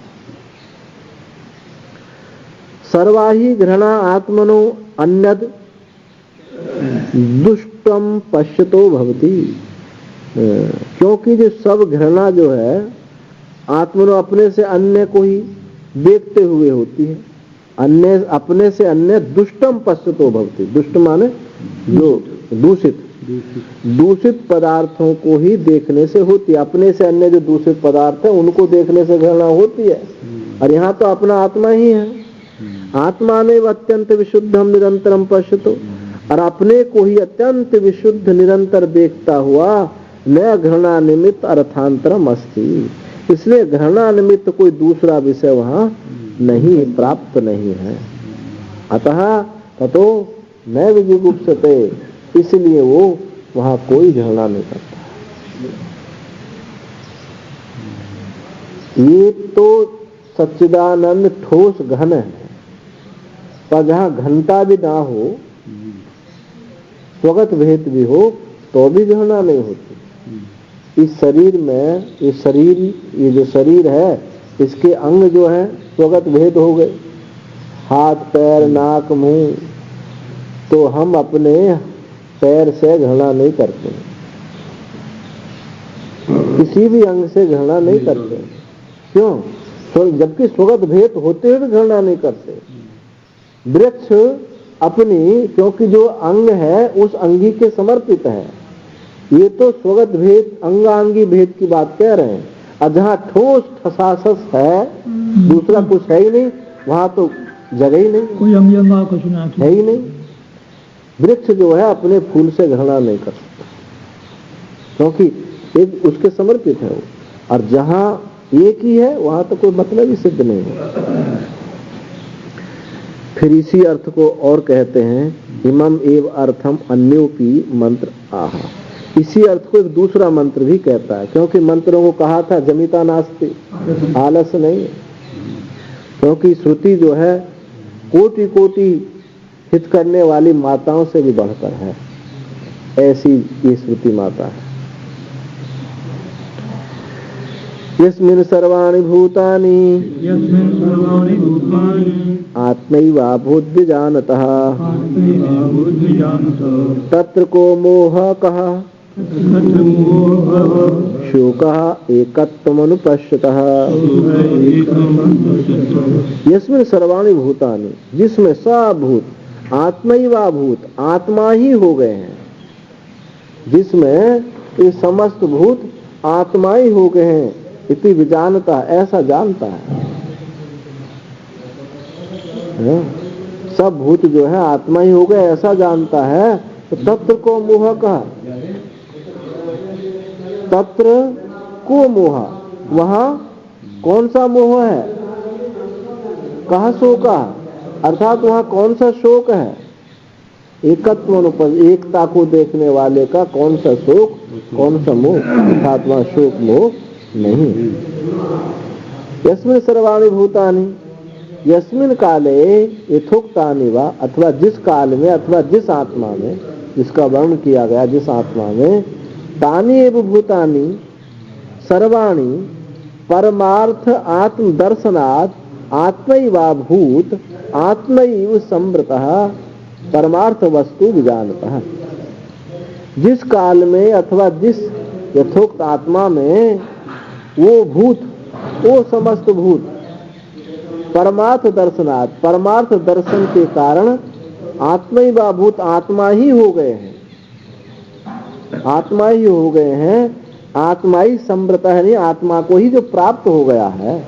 सर्वाही घृणा आत्मनो अन्यद दुष्टम पश्यतो भवति, क्योंकि जो सब घृणा जो है आत्मनो अपने से अन्य को ही देखते हुए होती है। अन्य अपने से अन्य दुष्टम पश्यतो भवति, दुष्ट माने जो दूषित, दूषित पदार्थों को ही देखने से होती है। अपने से अन्य जो दूषित पदार्थ है उनको देखने से घृणा होती है। और यहाँ तो अपना आत्मा ही है, आत्मा ने अत्यंत विशुद्धम निरंतरम पश्यतो, और अपने को ही अत्यंत विशुद्ध निरंतर देखता हुआ न घृणा निमित्त अर्थांतरम अस्ति, इसलिए घृणा निमित्त कोई दूसरा विषय वहाँ नहीं, प्राप्त नहीं है। अतः ततो न विजिगुप्सते, इसलिए वो वहाँ कोई घृणा नहीं करता। ये तो सच्चिदानंद ठोस घन है, पर जहाँ घनता भी ना हो, स्वगत भेद भी हो, तो भी घृणा नहीं होती। इस शरीर में, ये जो शरीर है, इसके अंग जो है स्वगत भेद हो गए, हाथ पैर नाक मुंह, तो हम अपने पैर से घृणा नहीं करते, किसी भी अंग से घृणा नहीं करते। क्यों? तो जबकि स्वगत भेद होते हुए भी घृणा नहीं करते। वृक्ष अपनी, क्योंकि जो अंग है उस अंगी के समर्पित है, ये तो स्वगत भेद अंगांगी भेद की बात कह रहे हैं। और जहाँ ठोस ठसासस है, दूसरा कुछ है ही नहीं, वहां तो जगह ही नहीं, कोई अंग कुछ है ही नहीं। वृक्ष जो है अपने फूल से घृणा नहीं कर सकता, क्योंकि एक उसके समर्पित है वो। और जहाँ एक ही है वहां तो कोई मतलब ही सिद्ध नहीं है। फिर इसी अर्थ को और कहते हैं, इमम एव अर्थम अन्योपि मंत्र आहा, इसी अर्थ को एक दूसरा मंत्र भी कहता है, क्योंकि मंत्रों को कहा था जमिता नास्ति, आलस नहीं, क्योंकि श्रुति जो है कोटि कोटि हित करने वाली माताओं से भी बढ़कर है, ऐसी ये श्रुति माता है। यस्मिन् सर्वाणि भूतानि आत्मैवाभूद्विजानतः तत्र को मोहः कः शोकः एकत्वमनुपश्यतः। यस्मिन् सर्वाणि भूतानि, जिसमें सब भूत आत्मैवाभूत, आत्मा ही हो गए हैं, जिसमें ये समस्त भूत आत्मा ही हो गए हैं, इति विजानता, ऐसा जानता है। सब भूत जो है आत्मा ही हो गए, ऐसा जानता है। तो तत्र को मोह कहा, तत्र को मोह, वहां कौन सा मोह है, कहा शोका, अर्थात वहां कौन सा शोक है, एकत्व, एकता को देखने वाले का कौन सा शोक, कौन सा मोह, अर्थात वहां शोक मोह नहीं। यस्मिन् सर्वाणि भूतानि, यस्मिन् काले यथोक्तानि वा, अथवा जिस काल में अथवा जिस आत्मा में, जिसका वर्णन किया गया, जिस आत्मा में, तानि एव भूतानि सर्वाणि परमार्थ आत्म दर्शनात् आत्मैवाभूत आत्मैव संवृतः परमार्थ वस्तु विजानतः। जिस काल में अथवा जिस यथोक्त आत्मा में वो भूत, वो समस्त भूत परमार्थ दर्शनात्, परमार्थ दर्शन के कारण आत्मैवाभूत, आत्मा ही हो गए हैं, आत्मा ही हो गए हैं, आत्मा ही संवृत है, नहीं आत्मा को ही जो प्राप्त हो गया है,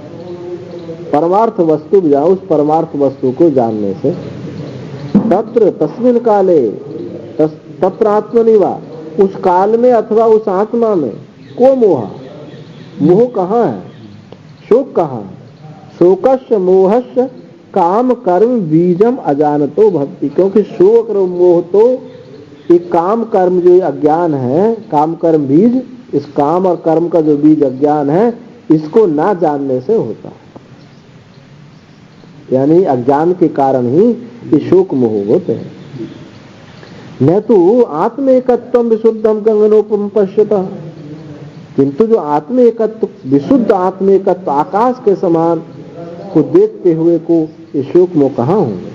परमार्थ वस्तु भी, उस परमार्थ वस्तु को जानने से। तत्र तस्मिन् काले तत्र आत्मनिवा, उस काल में अथवा उस आत्मा में को मोह, मोह कहाँ है, शोक कहाँ है? शोकस्य मोहस्य काम कर्म बीजम अजानतो भक्ति। क्योंकि शोक और मोह तो एक काम कर्म जो अज्ञान है, काम कर्म बीज, इस काम और कर्म का जो बीज अज्ञान है, इसको ना जानने से होता है। यानी अज्ञान के कारण ही ये शोक मोह होते हैं। न तो आत्मेकत्वम विशुद्धम गगनोपम पश्यतः, किंतु जो आत्मेकत्व, विशुद्ध आत्मेकत्व आकाश के समान को देखते हुए को ये शोक मोह कहाँ होंगे?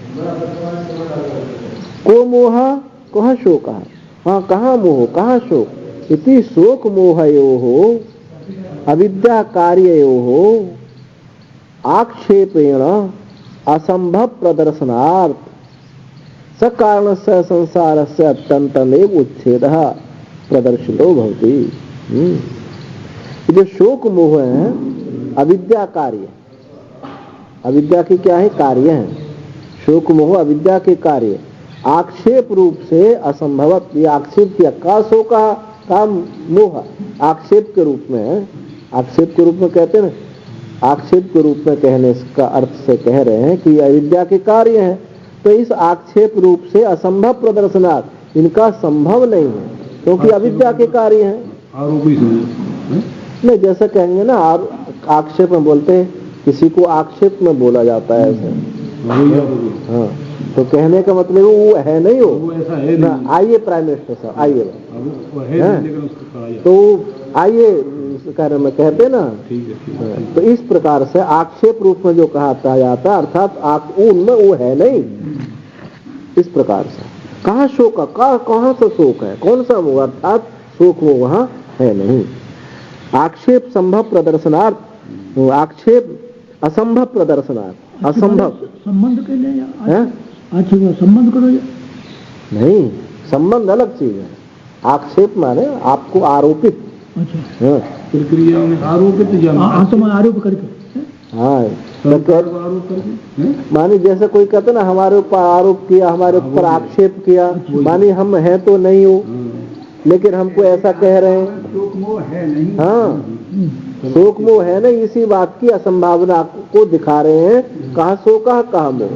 को मोह कहाँ शोक है, हाँ कहाँ मोह कहाँ शोक? इति शोक मोहयोः अविद्या कार्ययोः आक्षेपेण असंभव प्रदर्शनार्थ सकारणस्य संसारस्य अत्यंतमेव उच्छेदः प्रदर्शितो भवति। जो शोक मोह है अविद्या कार्य, अविद्या की क्या है? कार्य है। शोक मोह अविद्या के कार्य, आक्षेप रूप से असंभवत, ये आक्षेप किया का शोक का मोह आक्षेप के रूप में है। आक्षेप के रूप में कहते हैं ना, आक्षेप के रूप में कहने का अर्थ से कह रहे हैं कि अविद्या के कार्य हैं, तो इस आक्षेप रूप से असंभव प्रदर्शनार्थ, इनका संभव नहीं है क्योंकि अविद्या के कार्य हैं। आरोपी नहीं, जैसा कहेंगे ना, आक्षेप में बोलते हैं, किसी को आक्षेप में बोला जाता है ऐसे। हाँ, तो कहने का मतलब वो है नहीं, हो ऐसा है ना। आइए प्राइम मिनिस्टर साहब, आइए, तो आइए कार्य में कहते ना। तो इस प्रकार से आक्षेप रूप में जो कहता जाता है, अर्थात उनमें वो है नहीं। इस प्रकार से कहाँ शोक, कहाँ से शोक है, कौन सा मोह, अर्थात शोक वो वहाँ है नहीं। आक्षेप संभव प्रदर्शनार्थ, आक्षेप असंभव प्रदर्शनार्थ, असंभव संबंध के लिए अच्छा संबंध करो नहीं, संबंध अलग चीज है। आक्षेप माने आपको आरोपित, अच्छा प्रक्रिया में आरोपित आरोप करके, हाँ आरोप करके, मानी जैसे कोई कहते ना हमारे ऊपर आरोप किया, हमारे ऊपर आक्षेप किया, मानी हम हैं तो नहीं हो, लेकिन हमको ऐसा कह रहे हैं। शोक मोह है नहीं, हाँ शोक मोह है नहीं, इसी बात की असंभावना को दिखा रहे हैं। कहाँ शोक है, कहाँ मोह,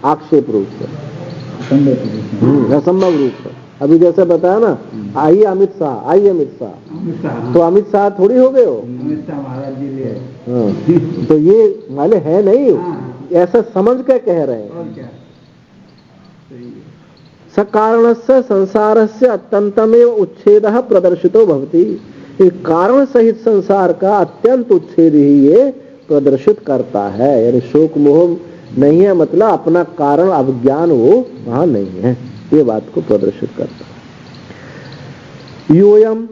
आक्षेप रूप से, असंभव रूप से। अभी जैसे बताया ना, आइए अमित शाह, आइए अमित शाह, तो अमित शाह थोड़ी हो गए हो, हाँ, तो ये माने है नहीं, ऐसा समझ के कह रहे हैं। सकारणस्य संसारस्य अत्यंतमेव उच्छेदः प्रदर्शितो भवति, एक कारण सहित संसार का अत्यंत उच्छेद ही ये प्रदर्शित करता है। यानी शोक मोह नहीं है, मतलब अपना कारण अज्ञान वो वहां नहीं है, ये बात को प्रदर्शित करता है। योयम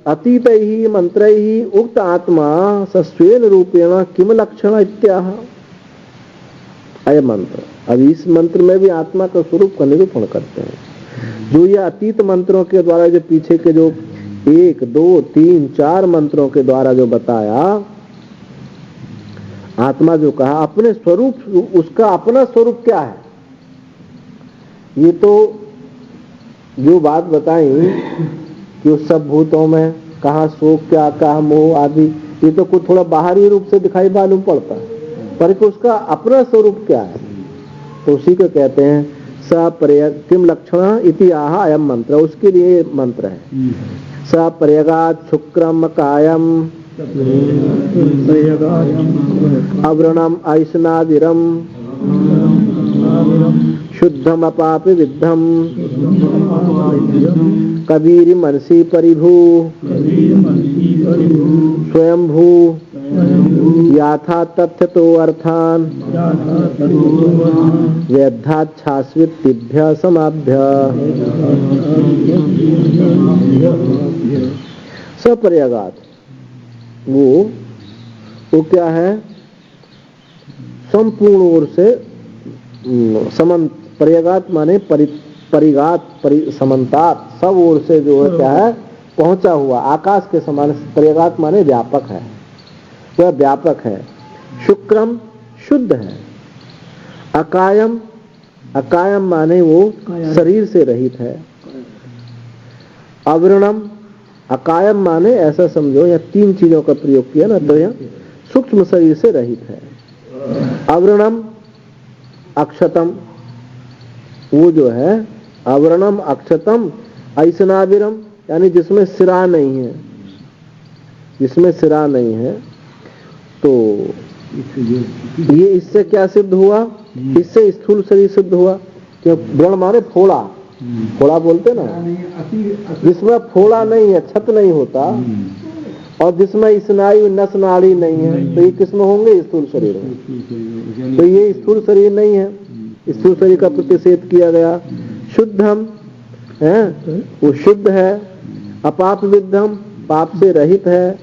अतीतैः मंत्रैः उक्त आत्मा सस्वेन रूपेण किम लक्षण इत्याह, अय मंत्र। अब इस मंत्र में भी आत्मा का स्वरूप का निरूपण करते हैं। जो ये अतीत मंत्रों के द्वारा, जो पीछे के जो 1, 2, 3, 4 मंत्रों के द्वारा जो बताया, आत्मा जो कहा अपने स्वरूप, उसका अपना स्वरूप क्या है, ये तो जो बात बताई कि उस सब भूतों में कहाँ शोक, क्या कहाँ मोह आदि, ये तो कुछ थोड़ा बाहरी रूप से दिखाई मालूम पड़ता है, पर उसका अपना स्वरूप क्या है, तो उसी को कहते हैं सपर्यग किम लक्षण इति आह अयम मंत्र। उसके लिए मंत्र है सपर्यगात् शुक्रम कायम अव्रणम ऐसनादिरम शुद्धम अपापि विद्धम कबीर मनसी परिभू स्वयंभू याथा तथ्य तो अर्थान वेद्धाच्छास्वितिभ्य समाभ्य। सपर्यगात वो क्या है, संपूर्ण ओर से समन्त, पर्यगात माने परिगात, समन्तात, सब ओर से जो है क्या है, पहुंचा हुआ, आकाश के समान। पर्यगात माने व्यापक है, वह व्यापक है। शुक्रम शुद्ध है। अकायम, अकायम माने वो शरीर से रहित है। अवरणम, अकायम माने ऐसा समझो, या 3 चीजों का प्रयोग किया ना, तो यह सूक्ष्म शरीर से रहित है। अवरणम अक्षतम, वो जो है अवरणम अक्षतम, ऐसनाविरम यानी जिसमें सिरा नहीं है, जिसमें सिरा नहीं है। तो ये इससे क्या सिद्ध हुआ? इससे स्थूल शरीर सिद्ध हुआ। क्यों? व्रण माने फोड़ा, फोड़ा बोलते ना, जिसमें फोड़ा नहीं है, छत नहीं होता, और जिसमें स्नायु नस नाड़ी नहीं है, तो ये किसमें होंगे? स्थूल शरीर में। तो ये स्थूल शरीर नहीं है, स्थूल शरीर का प्रतिषेध किया गया। शुद्धम है, वो शुद्ध है। अपाप विद्धम, पाप से रहित है।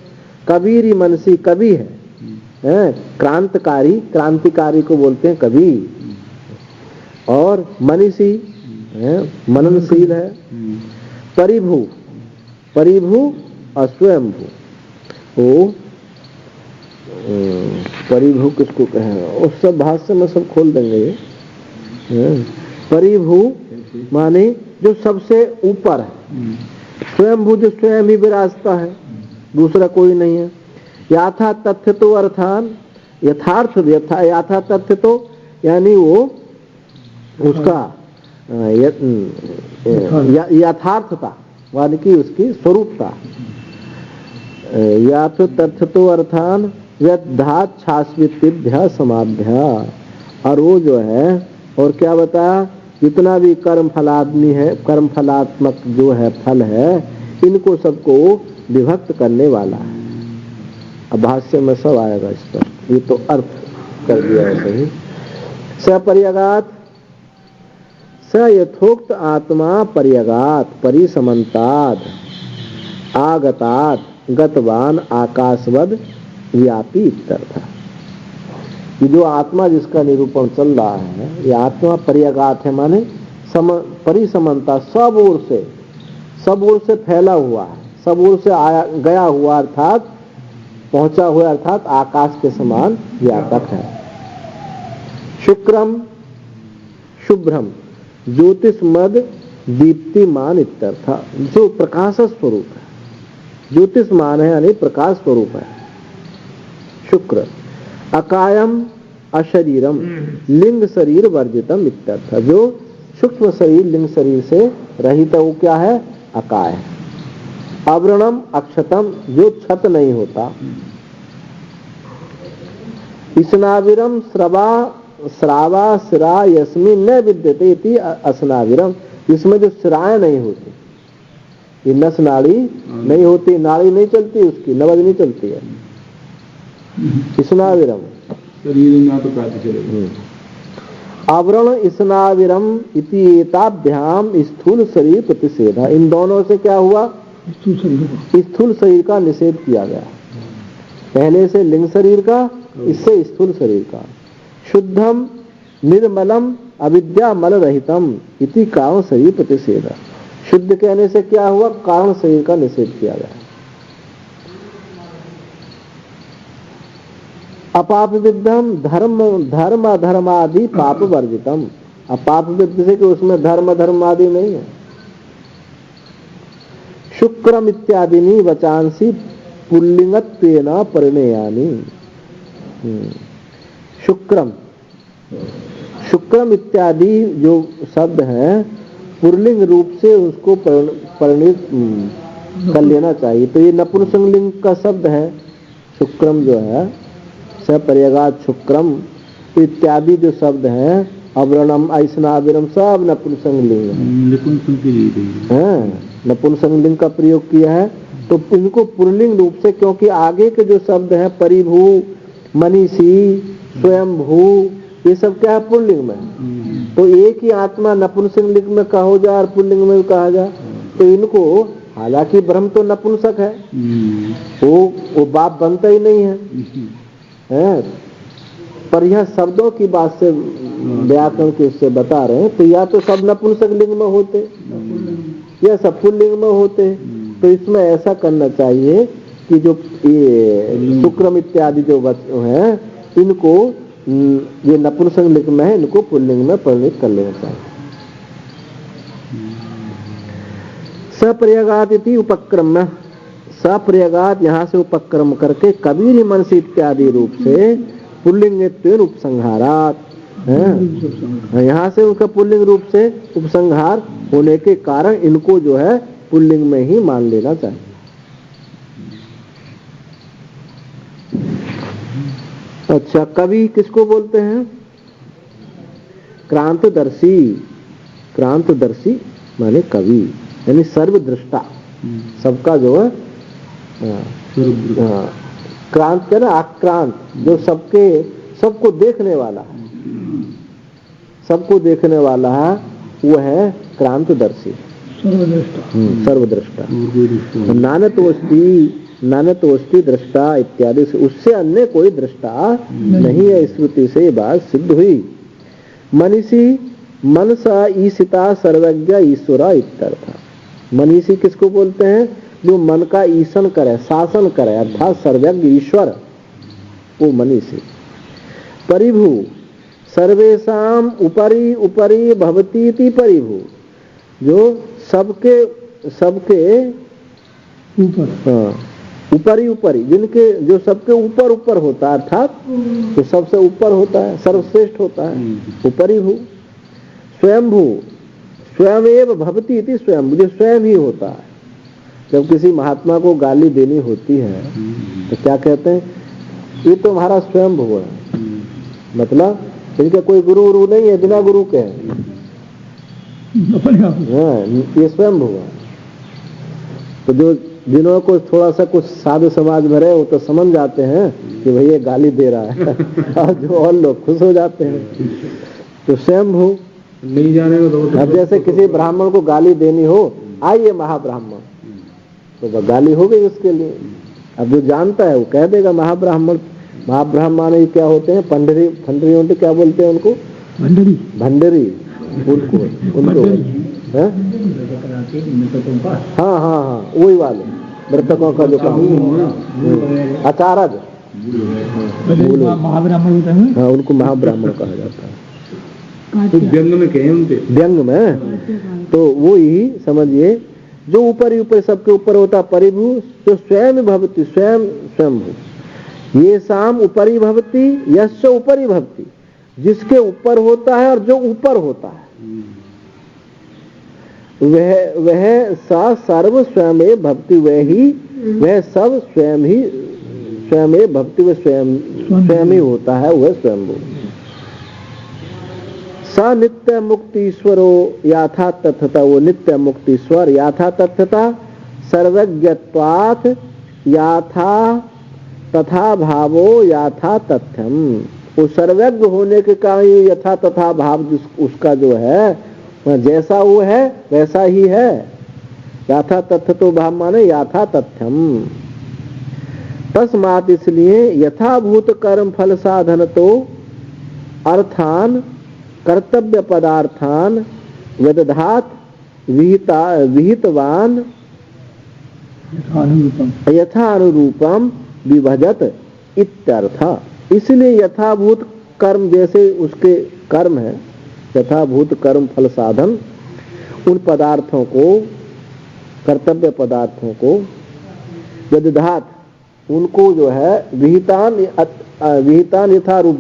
कबीरी मनसी, कवि है, क्रांतकारी, क्रांतिकारी को बोलते हैं कवि। और मनीषी है, मननशील है। परिभू, परिभू और स्वयंभू, वो परिभू किसको कहें? उस सब भाष्य में सब खोल देंगे ये। परिभू माने जो सबसे ऊपर है। स्वयंभू जो स्वयं ही विराजता है, दूसरा कोई नहीं है। याथा तथ्य तो अर्थान, यथार्थ याथा तथ्य तो यानी वो उसका यथार्थता यानी कि उसकी स्वरूपता। या तो तथ्य तो अर्थान यद्धात शाश्वतिभ्य समाभ्य, और वो जो है, और क्या बताया? जितना भी कर्म फलादमी है, कर्म फलात्मक जो है फल है, इनको सबको विभक्त करने वाला है। अब भाष्य में सब आएगा इस पर, ये तो अर्थ कर दिया है सही। सपर्यगात, स यथोक्त आत्मा पर्यगात परिसमन्ताद आगताद गतवान आकाशवद व्यापी इत्यर्थ। ये जो आत्मा जिसका निरूपण चल रहा है, ये आत्मा पर्यगात है, माने परिसमन्ता, सब ओर से फैला हुआ है, सब ओर से आया गया हुआ, अर्थात पहुंचा हुआ, अर्थात आकाश के समान व्यापक है। शुक्रम शुभ्रम ज्योतिषमद दीप्तिमान इत्यर्थ, जो प्रकाश स्वरूप है, ज्योतिषमान है यानी प्रकाश स्वरूप है शुक्र। अकायम अशरीरम लिंग शरीर वर्जितम इत्यर्थ, जो सूक्ष्म शरीर लिंग शरीर से रहित है, वो क्या है? अकाय। आवरणम अक्षतम, जो छत नहीं होता। स्नाविरम श्रावा सिरा यस्मिन न विद्यते इति अस्नाविरम, इसमें जो सिराएं नहीं होती, ये नस नाड़ी नहीं होती, नाड़ी नहीं चलती, उसकी नवज नहीं चलती है। स्नाविरम शरीर में तो काटे चलेगा। आवरण स्नाविरम इति एताभ्याम स्थूल शरीर प्रतिषेध, इन दोनों से क्या हुआ? स्थूल शरीर का निषेध किया गया। पहले से लिंग शरीर का, इससे स्थूल शरीर का। शुद्धम निर्मलम अविद्या मल रहितम इति कारण शरीर प्रतिषेध, शुद्ध कहने से क्या हुआ? कारण शरीर का निषेध किया गया। अपाप विद्धम धर्म अधर्मादि पाप वर्जितम, अपाप विद्ध से कि उसमें धर्म धर्मादि नहीं है। शुक्रम इत्यादिनी वचांसी पुल्लिंगत्वेन परिणयानि, शुक्रम शुक्रम इत्यादि जो शब्द हैं पुल्लिंग रूप से उसको परिणित कर लेना चाहिए। तो ये नपुंसकलिंग का शब्द है शुक्रम, जो है सपर्यगात शुक्रम इत्यादि जो शब्द हैं, अवरणम ऐसनाविरम, सब नपुंसकलिंग है, नपुंसकलिंग का प्रयोग किया है। तो इनको पुल्लिंग रूप से, क्योंकि आगे के जो शब्द हैं परिभू, मनीषी, स्वयंभू, ये सब क्या है? पुल्लिंग में। तो एक ही आत्मा नपुंसकलिंग में कहो जा और पुल्लिंग में कहा जा, तो इनको, हालांकि ब्रह्म तो नपुंसक है, वो बाप बनता ही नहीं है, पर यह शब्दों की बात से व्याकरण के उससे बता रहे हैं। तो या तो सब नपुंसकलिंग में होते या सब पुल्लिंग में होते। तो इसमें ऐसा करना चाहिए कि जो ये शुक्रम इत्यादि जो हैं, इनको ये नपुंसकलिंग में है, इनको पुल्लिंग में परिणित कर लेना चाहिए। सप्रयगात इति उपक्रम, सप्रयगात यहाँ से उपक्रम करके कबीर मनसी इत्यादि रूप से पुल्लिंग उपसंहारात, यहाँ से उनका पुल्लिंग रूप से उपसंहार होने के कारण इनको जो है पुल्लिंग में ही मान लेना चाहिए। अच्छा, कवि किसको बोलते हैं? क्रांतदर्शी, क्रांतदर्शी माने कवि, यानी सर्वदृष्टा, सबका जो है क्रांत है ना, आक्रांत, जो सबको देखने वाला है, सबको देखने वाला है, वो है क्रांतदर्शी, सर्वदृष्टा। नानतोस्ति दृष्टा इत्यादि से, उससे अन्य कोई दृष्टा नहीं है, श्रुति से ये बात सिद्ध हुई। मनीषी मनसा ईशिता सर्वज्ञ ईश्वरा इत्यर्थ। मनीषी किसको बोलते हैं? जो मन का ईशन करे, शासन करे, अर्थात सर्वज्ञ ईश्वर, वो मनीषी। परिभू सर्वेषाम उपरि उपरि भवती इति परिभू, जो सबके ऊपर, ऊपरी ऊपरी, जिनके जो सबके ऊपर ऊपर होता है, अर्थात जो सबसे ऊपर होता है, सर्वश्रेष्ठ होता है, ऊपरी भू। स्वयंभू स्वयमेव भवती इति स्वयं, जो स्वयं ही होता है। जब किसी महात्मा को गाली देनी होती है तो क्या कहते हैं? ये तो हमारा स्वयं भू है, मतलब इनका कोई गुरु नहीं है, बिना गुरु के है, ये स्वयं भू है। तो जो जिन्हों को थोड़ा सा कुछ साधु समाज में रहे, वो तो समझ जाते हैं कि भाई ये गाली दे रहा है और जो और लोग खुश हो जाते हैं। तो स्वयं भू नहीं जाने को, अब जैसे किसी ब्राह्मण को गाली देनी हो, आइए महाब्राह्मण, तो गाली हो गई उसके लिए। अब जो जानता है वो कह देगा महाब्राह्मण। महाब्राह्मण क्या होते हैं? पंडरी, फंडरी होते, क्या बोलते हैं उनको? भंडरी, उनको हाँ हाँ हाँ, वही वाले मृतकों का जो काम, आचार्य, महाब्राह्मण होता है, हाँ, उनको महाब्राह्मण कहा जाता है। तो व्यंग में कहे उनके, व्यंग में, तो वो ही समझिए, जो ऊपर ही ऊपर सबके ऊपर होता, परिभू, जो स्वयं भवती, स्वयं स्वयं, ये शाम ऊपरी भवती, यश ऊपरी भवती, जिसके ऊपर होता है और जो ऊपर होता है, वह सा सर्व स्वयं भक्ति, वह सब स्वयं ही स्वयं भक्ति, वह स्वयं ही होता है, वह स्वयं। स नित्य मुक्तीश्वरो याथा तथता, वो नित्य मुक्तीश्वर याथा तथता, सर्वज्ञत्वात् याथा तथा भावो याथा तथ्यम, वो सर्वज्ञ होने के कारण यथा तथा भाव उसका जो है, जैसा वो है वैसा ही है। याथा तथ्य तो भाव माने याथा तथ्यम। तस्मात्, इसलिए यथाभूत कर्म फल साधन तो अर्थान कर्तव्य पदार्थान विदधात विहितवान यथानुरूपम विभजत इत्यर्थ। इसलिए यथाभूत कर्म, जैसे उसके कर्म है, यथाभूत कर्म फल साधन, उन पदार्थों को, कर्तव्य पदार्थों को, विदधात, उनको जो है विहितान यथारूप,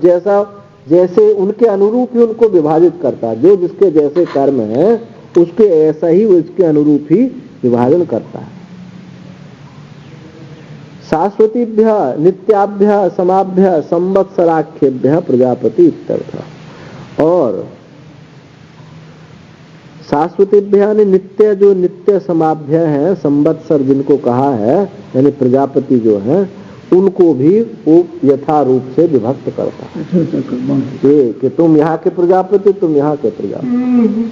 जैसे उनके अनुरूप ही उनको विभाजित करता है। जो जिसके जैसे कर्म है उसके ऐसा ही उसके अनुरूप ही विभाजन करता है। शाश्वतीभ्य नित्याभ्य समाभ्य संवत्सराख्येभ्य प्रजापति इत्यर्थ। और शाश्वतीभ्य नित्य, जो नित्य समाभ्य है, संवत्सर जिनको कहा है, यानी प्रजापति जो है, उनको भी वो यथारूप से विभक्त करता है कि तुम यहाँ के प्रजापति, तुम यहाँ के प्रजापति।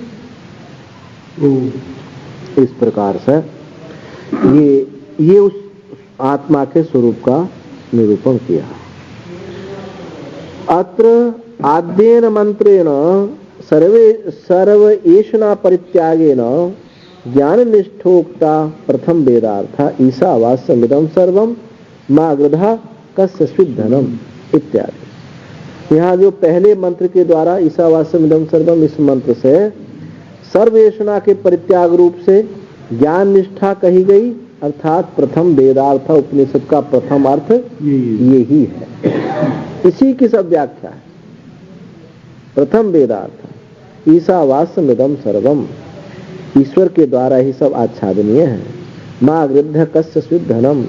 इस प्रकार से ये उस आत्मा के स्वरूप का निरूपण किया। अत्र आद्येन मंत्रेण सर्व एषणा परित्यागेन ज्ञान निष्ठोक्ता प्रथम वेदार्थ ईशावास्यमिदं सर्वम माँ गृधा कस्य स्विद्धनम इत्यादि। यहाँ जो पहले मंत्र के द्वारा ईशावास्यमिदं सर्वम, इस मंत्र से सर्वेषणा के परित्याग रूप से ज्ञान निष्ठा कही गई अर्थात प्रथम वेदार्थ उपनिषद का प्रथम अर्थ यही है। इसी की सब व्याख्या है। प्रथम वेदार्थ ईशावास्यमिदं सर्वम, ईश्वर के द्वारा ही सब आच्छादनीय है। माँ गृध्य कस्य स्विद् धनम,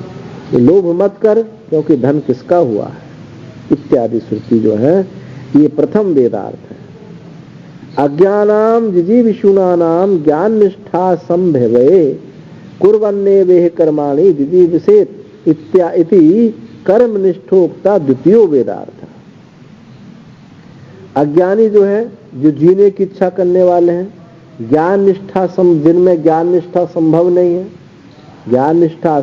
लोभ मत कर क्योंकि धन किसका हुआ है, इत्यादि श्रुति जो है ये प्रथम वेदार्थ है। अज्ञानाम जिजीविषूणानाम ज्ञान निष्ठा संभवे कुर्वन्ने वेह कर्माणि जिजीविषेत इति कर्म निष्ठोक्ता द्वितीयो वेदार्थ। अज्ञानी जो है, जो जीने की इच्छा करने वाले हैं, ज्ञान निष्ठा जिनमें ज्ञान निष्ठा संभव नहीं है, ज्ञान निष्ठा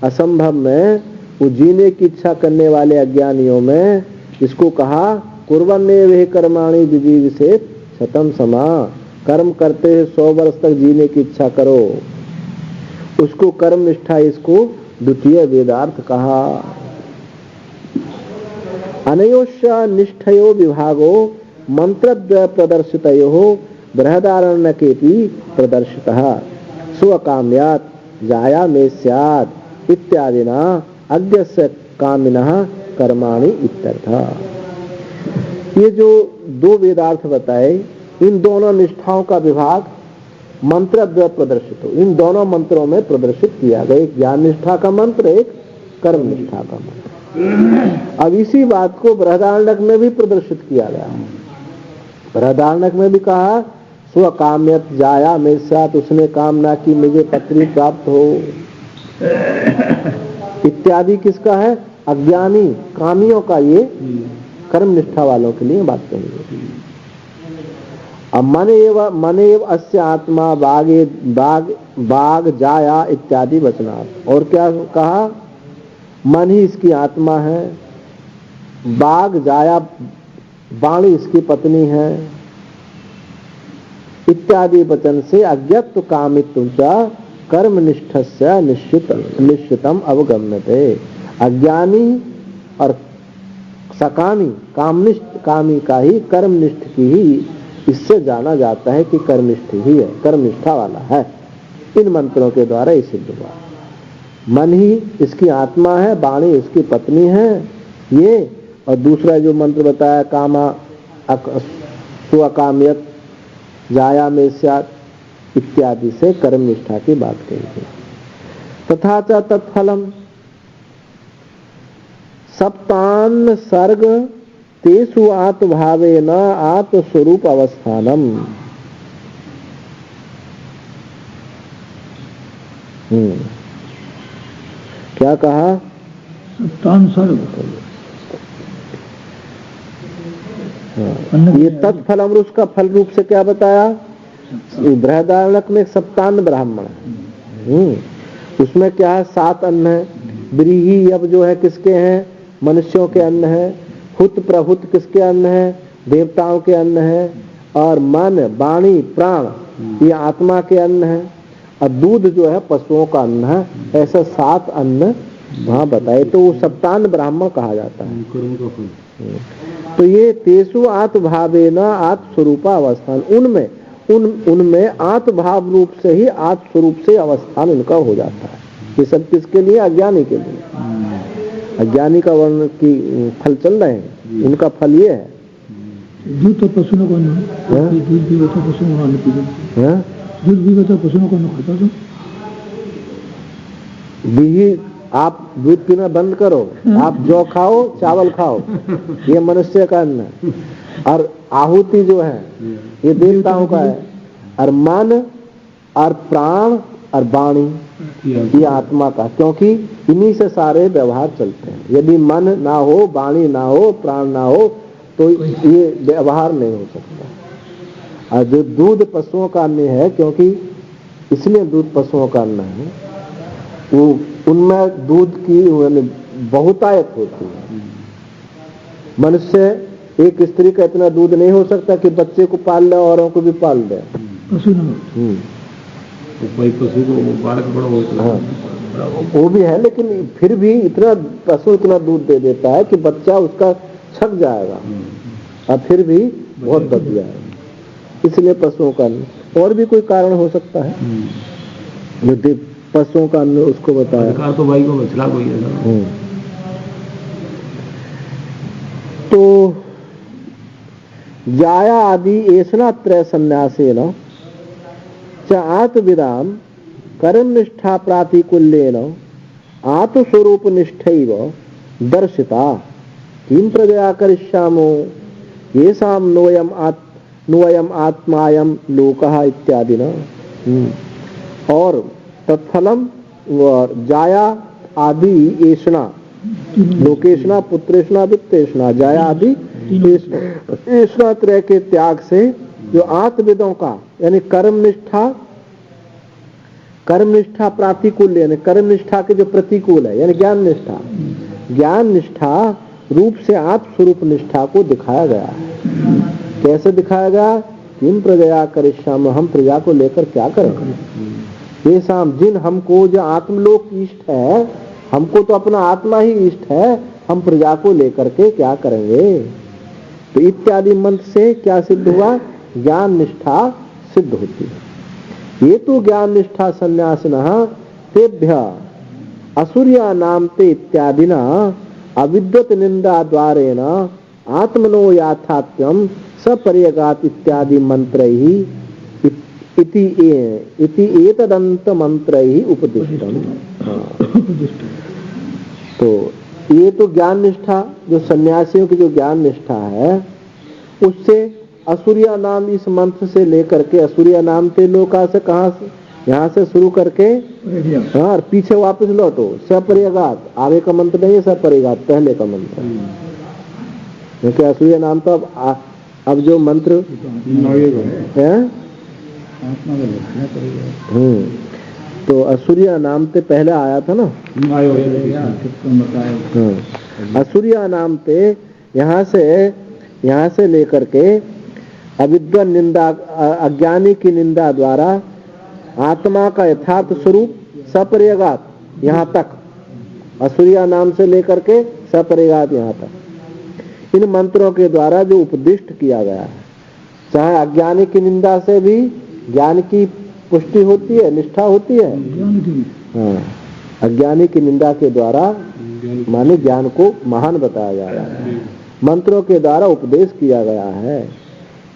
असंभव में वो जीने की इच्छा करने वाले अज्ञानियों में इसको कहा कुर्वन्ने वेह कर्माणि जिजीविषेत शतम समा, कर्म करते हुए 100 वर्ष तक जीने की इच्छा करो, उसको कर्म निष्ठा, इसको द्वितीय वेदार्थ कहा। अनयोश्य निष्ठयो विभागो मंत्रद्वय प्रदर्शितयो बृहदारण्यकेपि प्रदर्शितः स्वकाम्यात् जाया में स्यात् इत्यादिना अज्ञस्य कामिनः कर्माणि इत्यर्थः। ये जो दो वेदार्थ बताए, इन दोनों निष्ठाओं का विभाग मंत्रद्वय प्रदर्शित हो, इन दोनों मंत्रों में प्रदर्शित किया गया। एक ज्ञान निष्ठा का मंत्र, एक कर्म निष्ठा का मंत्र। अब इसी बात को बृहदारण्यक में भी प्रदर्शित किया गया। बृहदारण्यक में भी कहा स्वकाम्यत जाया में साथ, उसने कामना की मुझे पत्नी प्राप्त हो इत्यादि। किसका है? अज्ञानी कामियों का। ये कर्म निष्ठा वालों के लिए बात कहेंगे। अब मन एव अस्य आत्मा बाग जाया इत्यादि वचनार्थ। और क्या कहा? मन ही इसकी आत्मा है, बाग जाया वाणी इसकी पत्नी है इत्यादि वचन से अज्ञत्व कामित्व च कर्म निष्ठस्य निश्चितम अवगम्यते। अज्ञानी और सकामी कामनिष्ठ कामी का ही कर्मनिष्ठ की ही इससे जाना जाता है कि कर्मनिष्ठ ही है, कर्मनिष्ठा वाला है। इन मंत्रों के द्वारा ये सिद्ध हुआ। मन ही इसकी आत्मा है, वाणी इसकी पत्नी है ये। और दूसरा जो मंत्र बताया कामा स्वकाम्यत जाया में स्यात् इत्यादि से कर्मनिष्ठा की बात कही गई। तथा च तत्फलम सप्तान सर्ग तेषु आत्मभावेन आत्मस्वरूप अवस्थानम। क्या कहा? सप्तान सर्ग। ये तत्फलम, उसका फल रूप से क्या बताया? बृहदारण्यक में सप्तान ब्राह्मण है। उसमें क्या है? 7 अन्न है। ब्रीही अब जो है किसके हैं? मनुष्यों के अन्न है। हुत प्रहुत किसके अन्न है? देवताओं के अन्न है। और मन वाणी प्राण ये आत्मा के अन्न है। और दूध जो है पशुओं का अन्न है। ऐसा 7 अन्न वहां बताए, तो वो सप्तान ब्राह्मण कहा जाता है। तो ये तेसु आत्मभावेन आत्मस्वरूपा अवस्थान, उनमें आत्मभाव रूप से ही आत्मस्वरूप से अवस्थान उनका हो जाता है। ये सब किसके लिए? अज्ञानी के लिए। अज्ञानी का वर्ण की फल चल रहे हैं, इनका फल ये है। दूध तो पशुओं को नहीं, दूध भी बचा पशुओं को नहीं पीते, दूध भी बचा पशुओं को नहीं खाता। तो भी आप दूध पीना बंद करो, आप जौ खाओ, चावल खाओ, ये मनुष्य का अन्न है। और आहुति जो है ये देवताओं का है। और मन और प्राण और वाणी ये आत्मा का, क्योंकि इन्हीं से सारे व्यवहार चलते हैं। यदि मन ना हो, वाणी ना हो, प्राण ना हो तो ये व्यवहार नहीं हो सकता। और जो दूध पशुओं का अन्न है, क्योंकि इसलिए दूध पशुओं का अन्न है, वो उनमें दूध की बहुतायत होती है। मनुष्य एक स्त्री का इतना दूध नहीं हो सकता कि बच्चे को पाल ले, औरों को भी पाल दे। पशु को बालक बड़ा होता है, वो भी है, लेकिन फिर भी इतना पशु इतना दूध दे देता है कि बच्चा उसका छक जाएगा और फिर भी बहुत बच जाएगा। इसलिए पशुओं का और भी कोई कारण हो सकता है जो पशुओं का उसको बताया। अधिकार तो भाई को बचला कोई है। तो जाया आदि ऐसना त्रय संन्यासेन च आत्मविदाम कर्म निष्ठा प्रातिकूल्येन आत्मस्वरूप निष्ठैव दर्शिता किं प्रजया करिष्यामो येषां नोयम आत्मायम लोकः इत्यादि न। और तत्फलम जाया आदि ऐषणा लोकेशना पुत्रेशना वित्तेशना जाया आदि ऐषणा त्रय के त्याग से जो आत्मविदों का यानी कर्म निष्ठा प्रातिकूल यानी कर्म निष्ठा के जो प्रतिकूल है यानी ज्ञान निष्ठा रूप से आत्म स्वरूप निष्ठा को दिखाया गया है। कैसे दिखाया गया? किम प्रजया करिष्याम, हम प्रजा को लेकर क्या करेंगे। ये शाम जिन हमको जो आत्मलोक इष्ट है, हमको तो अपना आत्मा ही इष्ट है, हम प्रजा को लेकर के क्या करेंगे। तो इत्यादि मंत्र से क्या सिद्ध हुआ? ज्ञान निष्ठा सिद्ध होती है। ये तो ज्ञान निष्ठा संन्यासिनः तेभ्य असुर्या नाम ते इत्यादिना अविद्वत निंदा द्वारेण आत्मनो याथात्म्यम सपर्यगात इत्यादि मंत्रैहि इति एतदंत मंत्रैहि उपदिष्टम। तो ये तो ज्ञान निष्ठा जो सन्यासियों की जो ज्ञान निष्ठा है उससे असुरिया नाम इस मंत्र से लेकर के असुरिया नाम ते लोका से कहां से यहाँ से शुरू करके हाँ और पीछे वापस लौटो सपर्यगात। आगे का मंत्र नहीं है सपर्यगात, पहले का मंत्र क्योंकि असुरिया नाम तो अब जो मंत्र है तो असुरिया नाम ते पहले आया था ना। असुरिया नाम ते यहाँ से लेकर के अविद्वान निंदा अज्ञानी की निंदा द्वारा आत्मा का यथार्थ स्वरूप सपर्यगात यहाँ तक, असुरिया नाम से लेकर के सपर्यगात यहाँ तक इन मंत्रों के द्वारा जो उपदिष्ट किया गया है। चाहे अज्ञानी की निंदा से भी ज्ञान की पुष्टि होती है, निष्ठा होती है। हाँ, अज्ञानी की निंदा के द्वारा माने ज्ञान को महान बताया जा रहा है, मंत्रों के द्वारा उपदेश किया गया है।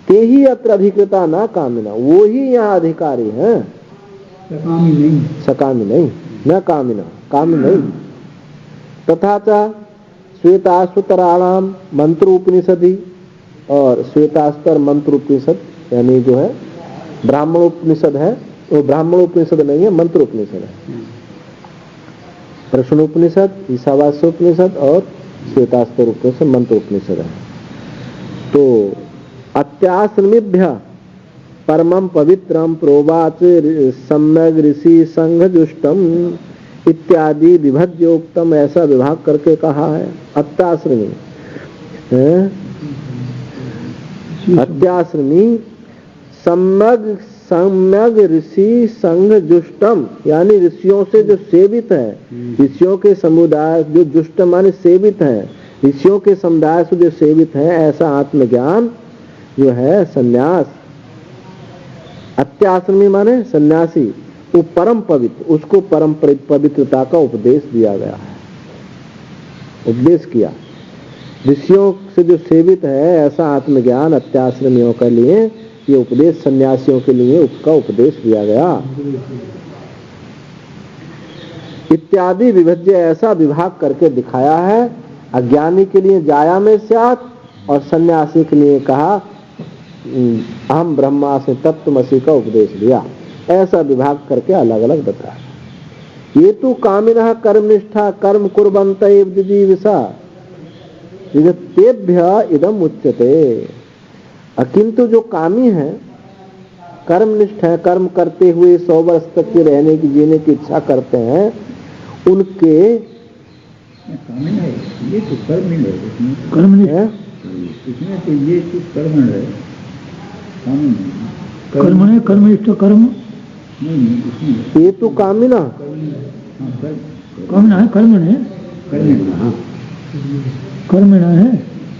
ते ही अत्र अधिकृता ना कामिना, वो ही यहाँ अधिकारी हैं, सकामी नहीं न कामिना, कामी नहीं। तथा च श्वेताश्वतराणाम मंत्र उपनिषदि, और श्वेतास्तर मंत्र उपनिषद यानी जो है ब्राह्मण उपनिषद है, वो ब्राह्मण उपनिषद नहीं है, मंत्र उपनिषद है। प्रश्नोपनिषद, ईशावास्योपनिषद और श्वेतास्तर उपनिषद मंत्र उपनिषद है। तो अत्याश्रमिभ्य परमं पवित्रम प्रोवाच सम्यक ऋषि संघजुष्टम इत्यादि विभज्योक्तम, ऐसा विभाग करके कहा है। अत्याश्रमी सम्यक ऋषि संघजुष्टम यानी ऋषियों से जो सेवित है, ऋषियों के समुदाय जो जुष्ट माने सेवित है, ऋषियों के समुदाय से जो सेवित है, ऐसा आत्मज्ञान जो है सन्यास। अत्याश्रमी माने सन्यासी, वो परम पवित्र, उसको परम पवित्रता का उपदेश दिया गया है, उपदेश किया। ऋषियों से जो सेवित है ऐसा आत्मज्ञान अत्याश्रमियों के लिए ये उपदेश, सन्यासियों के लिए उसका उपदेश दिया गया। इत्यादि विभज्य, ऐसा विभाग करके दिखाया है। अज्ञानी के लिए जाया में स्यात् और सन्यासी के लिए कहा अहम ब्रह्मास्मि तत्त्वमसि का उपदेश दिया। ऐसा विभाग करके अलग अलग बताया। ये तो कामिनः कर्मनिष्ठा कर्म कुर्वन्त एव दिदिविषा तेभ्य इदम उच्यते। किंतु जो कामी है, कर्मनिष्ठ है, कर्म करते हुए 100 वर्ष तक के रहने की जीने की इच्छा करते हैं, उनके ये तो कर्म नहीं है, इसमें तो ये तो कर्म है, कर्म है, कर्मनिष्ठ कर्म नहीं, ये तो कामिना कामना है, कर्म है, कर्म है,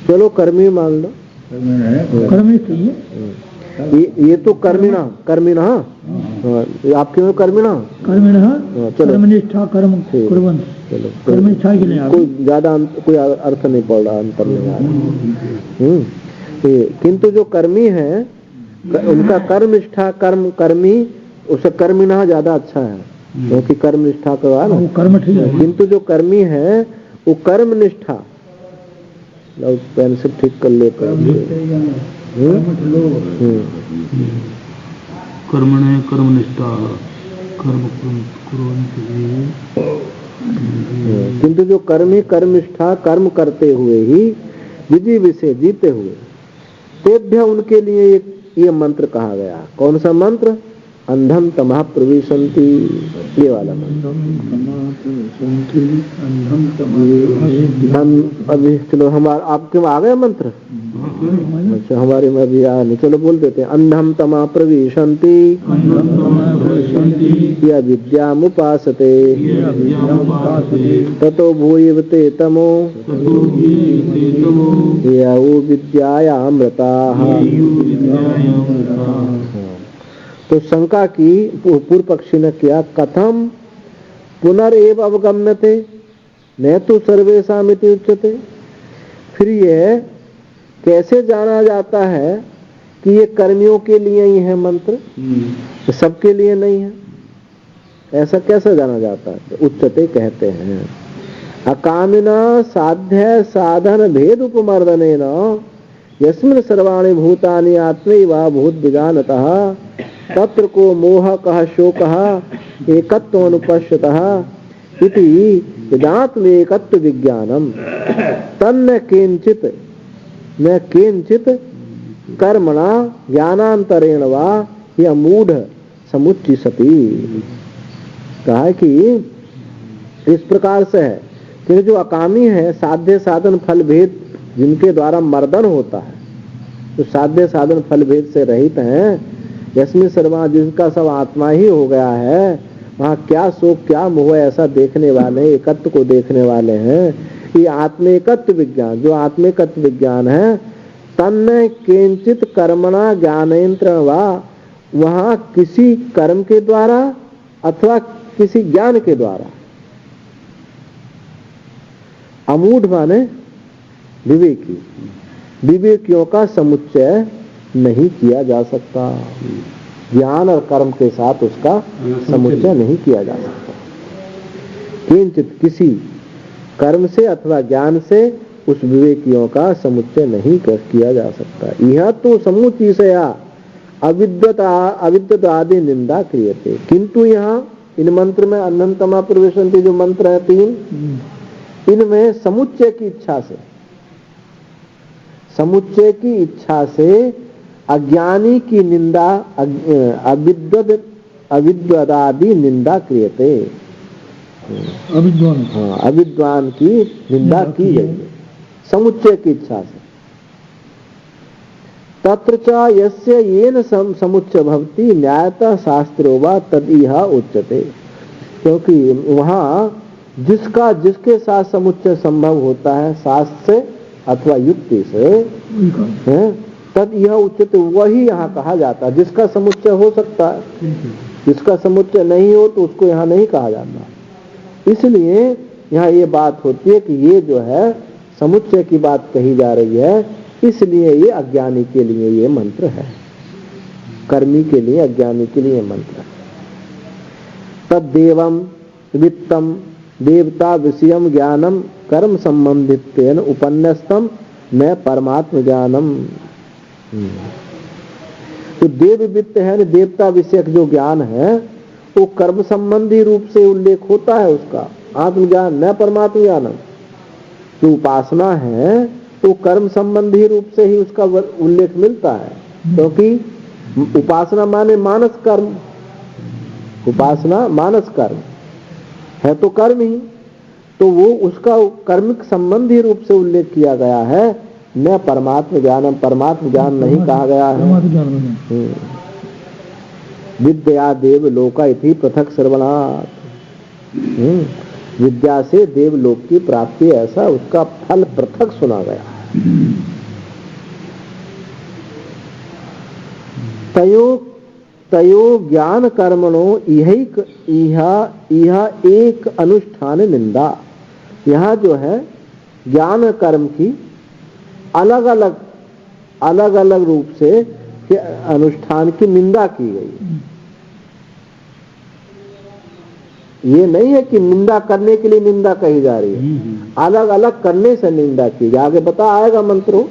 चलो कर्मी मान लो, कर्म है, कर्म ही चाहिए। ये तो कर्मिणा हाँ, ये आपके में कर्मिणा कर्मिणः चलो। कर्मनिष्ठा कर्म ठीक। कुर्वन्ति। चलो कर्मनिष्ठा के लिए आप कोई ज्यादा कोई अर्थ नहीं पड़ रहा, अंतर नहीं आ रहा। किंतु जो कर्मी है उनका कर्मनिष्ठा कर्मी उससे कर्मिणा ज्यादा अच्छा है, क्योंकि कर्मनिष्ठा का है ना, वो कर्म ठीक है। किंतु जो कर्मी है वो कर्मनिष्ठा, पेंसिल ठीक कर ले कर्मणे कर्मनिष्ठा कर्म कुर्वन्ति। किंतु जो कर्मी कर्मनिष्ठा कर्म करते हुए ही विधि विषय जीते हुए, तेभ्य उनके लिए ये मंत्र कहा गया। कौन सा मंत्र? अंधम तमः प्रविशन्ति, ये वाला मंत्र। अभी चलो हमारा आपके में आ गया मंत्र। अच्छा हमारे में भी आया नहीं, चलो बोल देते हैं। अंधम तमः प्रविशन्ति या विद्यामुपासते ततो भूयिवते तमो या विद्यायामृताः। तो शंका की पूर्व पक्षी ने किया, कथम पुनरेव अवगम्यते न तो सर्वेषामिति उच्यते। फिर यह कैसे जाना जाता है कि ये कर्मियों के लिए ही है मंत्र, सबके लिए नहीं है? ऐसा कैसे जाना जाता है? उच्यते कहते हैं, अकामिना साध्य साधन भेद उपमर्दनेन यस्मिन् सर्वाणि भूतानि आत्मैव भूत विजानतः तत्र को मोह कह शोकः एकत्व अनुपश्यतः इति वेदात्मेकत्व विज्ञानम तन्न केनचित न केनचित कर्मणा ज्ञानांतरेण वा यह मूढ़ समुच्चिसति। कहा कि इस प्रकार से है कि जो अकामी है, साध्य साधन फल भेद जिनके द्वारा मर्दन होता है, तो साध्य साधन फल भेद से रहित हैं, जिसमें सर्वा जिसका सब आत्मा ही हो गया है, वहाँ क्या शोक क्या मोह ऐसा देखने वाले, एकत्व को देखने वाले हैं। ये आत्मेकत्व विज्ञान, जो आत्मेकत्व विज्ञान है, तन्न केंचित कर्मणा ज्ञानेन्द्र वा, वहाँ किसी कर्म के द्वारा अथवा किसी ज्ञान के द्वारा, अमूढ़ माने विवेकी, विवेकियों का समुच्चय नहीं किया जा सकता। ज्ञान और कर्म के साथ उसका समुच्चय नहीं किया जा सकता। किंचित किसी कर्म से अथवा ज्ञान से उस विवेकियों का समुच्चय नहीं किया जा सकता। यह तो समुचितया अविद्वत आदि निंदा क्रियते। किंतु यहाँ इन मंत्र में अनंतमा प्रवेशन्ति जो मंत्र है 3, इनमें समुच्चय की इच्छा से अज्ञानी की निंदा, अविद्वदादि निंदा क्रियते। अविद्वान की निंदा की गई समुच्चय की इच्छा से। तत्र च यस्य येन समुच्चय भवति न्यायतः शास्त्रो वा तदिह उच्यते। क्योंकि वहाँ जिसके साथ समुच्चय संभव होता है शास्त्र से अथवा युक्ति से, तद यह उचित वही यहाँ कहा जाता है। जिसका समुच्चय हो सकता है, जिसका समुच्चय नहीं हो तो उसको यहाँ नहीं कहा जाता। इसलिए यहाँ ये बात होती है कि ये जो है समुच्चय की बात कही जा रही है, इसलिए ये अज्ञानी के लिए ये मंत्र है, कर्मी के लिए, अज्ञानी के लिए मंत्र है। तद्देवम वित्तम देवता विषयम ज्ञानम कर्म संबंधित्वेन उपन्यस्तम न परमात्म ज्ञानम। तो देव वित्त है, देवता विषयक जो ज्ञान है वो कर्म संबंधी रूप से उल्लेख होता है उसका, आत्मज्ञान न परमात्म ज्ञानम। जो उपासना है तो कर्म संबंधी रूप से ही उसका उल्लेख मिलता है, क्योंकि उपासना माने मानस कर्म, उपासना मानस कर्म है तो कर्म ही, तो वो उसका कर्मिक संबंधी रूप से उल्लेख किया गया है, न परमात्म ज्ञानम, परमात्म ज्ञान नहीं कहा गया है। विद्या देव लोका इति पृथक श्रवणात्, विद्या से देवलोक की प्राप्ति, ऐसा उसका फल पृथक सुना गया है। तयो ज्ञान कर्मणो यह एक अनुष्ठान निंदा। यहाँ जो है ज्ञान कर्म की अलग अलग रूप से के अनुष्ठान की निंदा की गई। ये नहीं है कि निंदा करने के लिए निंदा कही जा रही है, अलग अलग करने से निंदा की गई। आगे बता आएगा मंत्रों,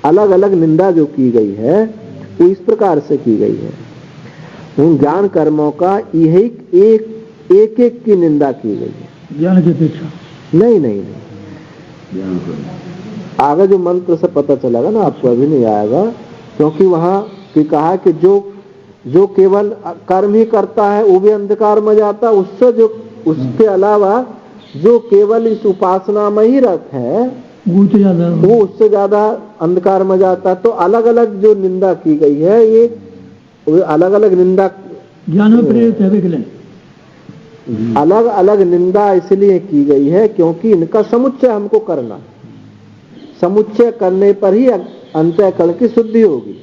अलग अलग निंदा जो की गई है वो इस प्रकार से की गई है। उन ज्ञान कर्मों का यही एक की निंदा की गई है, ज्ञान की अपेक्षा नहीं। आगे जो मंत्र से पता चलेगा ना आपको, अभी नहीं आएगा, क्योंकि वहां कहा कि जो केवल कर्म ही करता है वो भी अंधकार में जाता है, उसके अलावा जो केवल इस उपासना में ही रत है वो उससे ज्यादा अंधकार में जाता है। तो अलग अलग जो निंदा की गई है, ये अलग अलग निंदा ज्ञान में प्रेरित है के लिए अलग अलग निंदा इसलिए की गई है क्योंकि इनका समुच्चय हमको करना, समुच्चय करने पर ही अंतःकरण की शुद्धि होगी,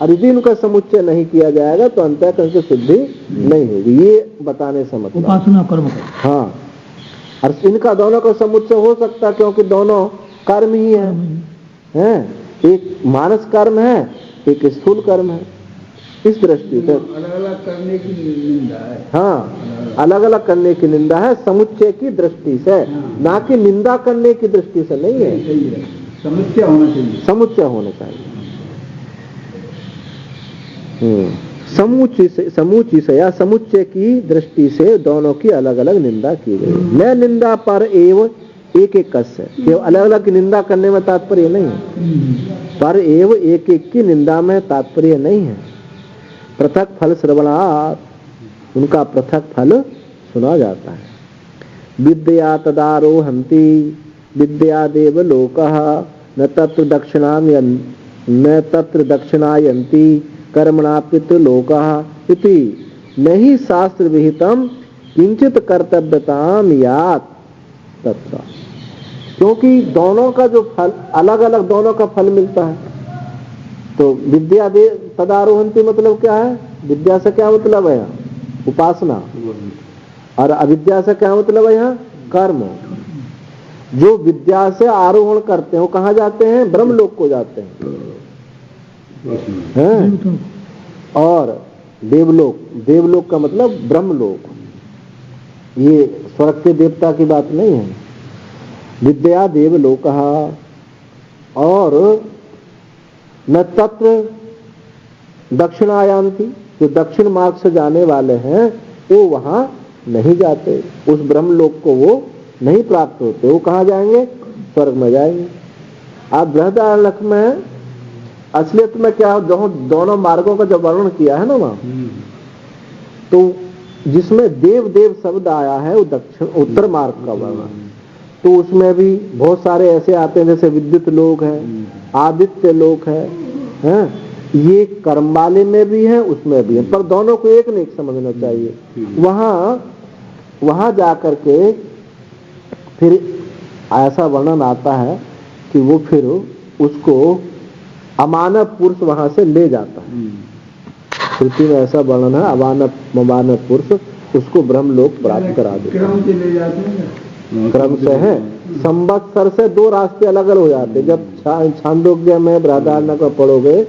और यदि इनका समुच्चय नहीं किया जाएगा तो अंतःकरण की शुद्धि नहीं होगी। ये बताने से मतलब उपासना कर्म का। हाँ, और इनका दोनों का समुच्चय हो सकता है क्योंकि दोनों कर्म ही है, एक मानस कर्म है, एक स्थूल कर्म है। इस दृष्टि से अलग अलग करने की निंदा है। हाँ, अलग अलग करने की निंदा है समुच्चय की दृष्टि से, ना कि निंदा करने की दृष्टि से नहीं है। समुच्चय होना चाहिए, समुच्चय होना चाहिए। समुच्चय की दृष्टि से दोनों की अलग अलग निंदा की गई। न निंदा पर एवं एक कस्य, केवल अलग अलग की निंदा करने में तात्पर्य नहीं है, पर एवं एक की निंदा में तात्पर्य नहीं है। पृथक फल श्रवणात्, उनका पृथक फल सुना जाता है। विद्या तदारोहन्ति विद्या देव लोकः न तत्र दक्षिणायन्ति कर्मणापित लोकः इति नहीं शास्त्र विहितम किंचित कर्तव्यताम यात तत्र। क्योंकि दोनों का जो फल अलग अलग, दोनों का फल मिलता है। तो विद्या दे तदारोहन्ति मतलब क्या है? विद्या से क्या मतलब है? उपासना। और अविद्या से क्या मतलब है? यहाँ कर्म। जो विद्या से आरोहण करते हैं वो कहाँ जाते हैं? ब्रह्मलोक को जाते हैं। और देवलोक, देवलोक का मतलब ब्रह्मलोक, ये स्वर्ग के देवता की बात नहीं है। विद्या देवलोक और न तत्र दक्षिणायान्ति, जो दक्षिण मार्ग से जाने वाले हैं वो वहां नहीं जाते, उस ब्रह्मलोक को वो नहीं प्राप्त होते। वो कहाँ जाएंगे? स्वर्ग में जाएंगे। आप बृहदारण्यक में असलियत में क्या दोनों मार्गों का जब वर्णन किया है ना वहां, तो जिसमें देव देव शब्द आया है वो दक्षिण उत्तर मार्ग का वर्णन। तो उसमें भी बहुत सारे ऐसे आते हैं जैसे विद्युत लोक है, आदित्य लोक है, ये कर्म वाले में भी है उसमें भी है, पर दोनों को एक नहीं समझना चाहिए। वहां जाकर के फिर ऐसा वर्णन आता है कि वो फिर उसको अमानव पुरुष वहां से ले जाता है। श्रुति में ऐसा वर्णन है, अमानव पुरुष उसको ब्रह्मलोक प्राप्त करा देता है। क्रम से है, संवत्सर से दो रास्ते अलग अलग हो जाते हैं। जब छांदोग्य में बृहदारण्यक में पढ़ोगे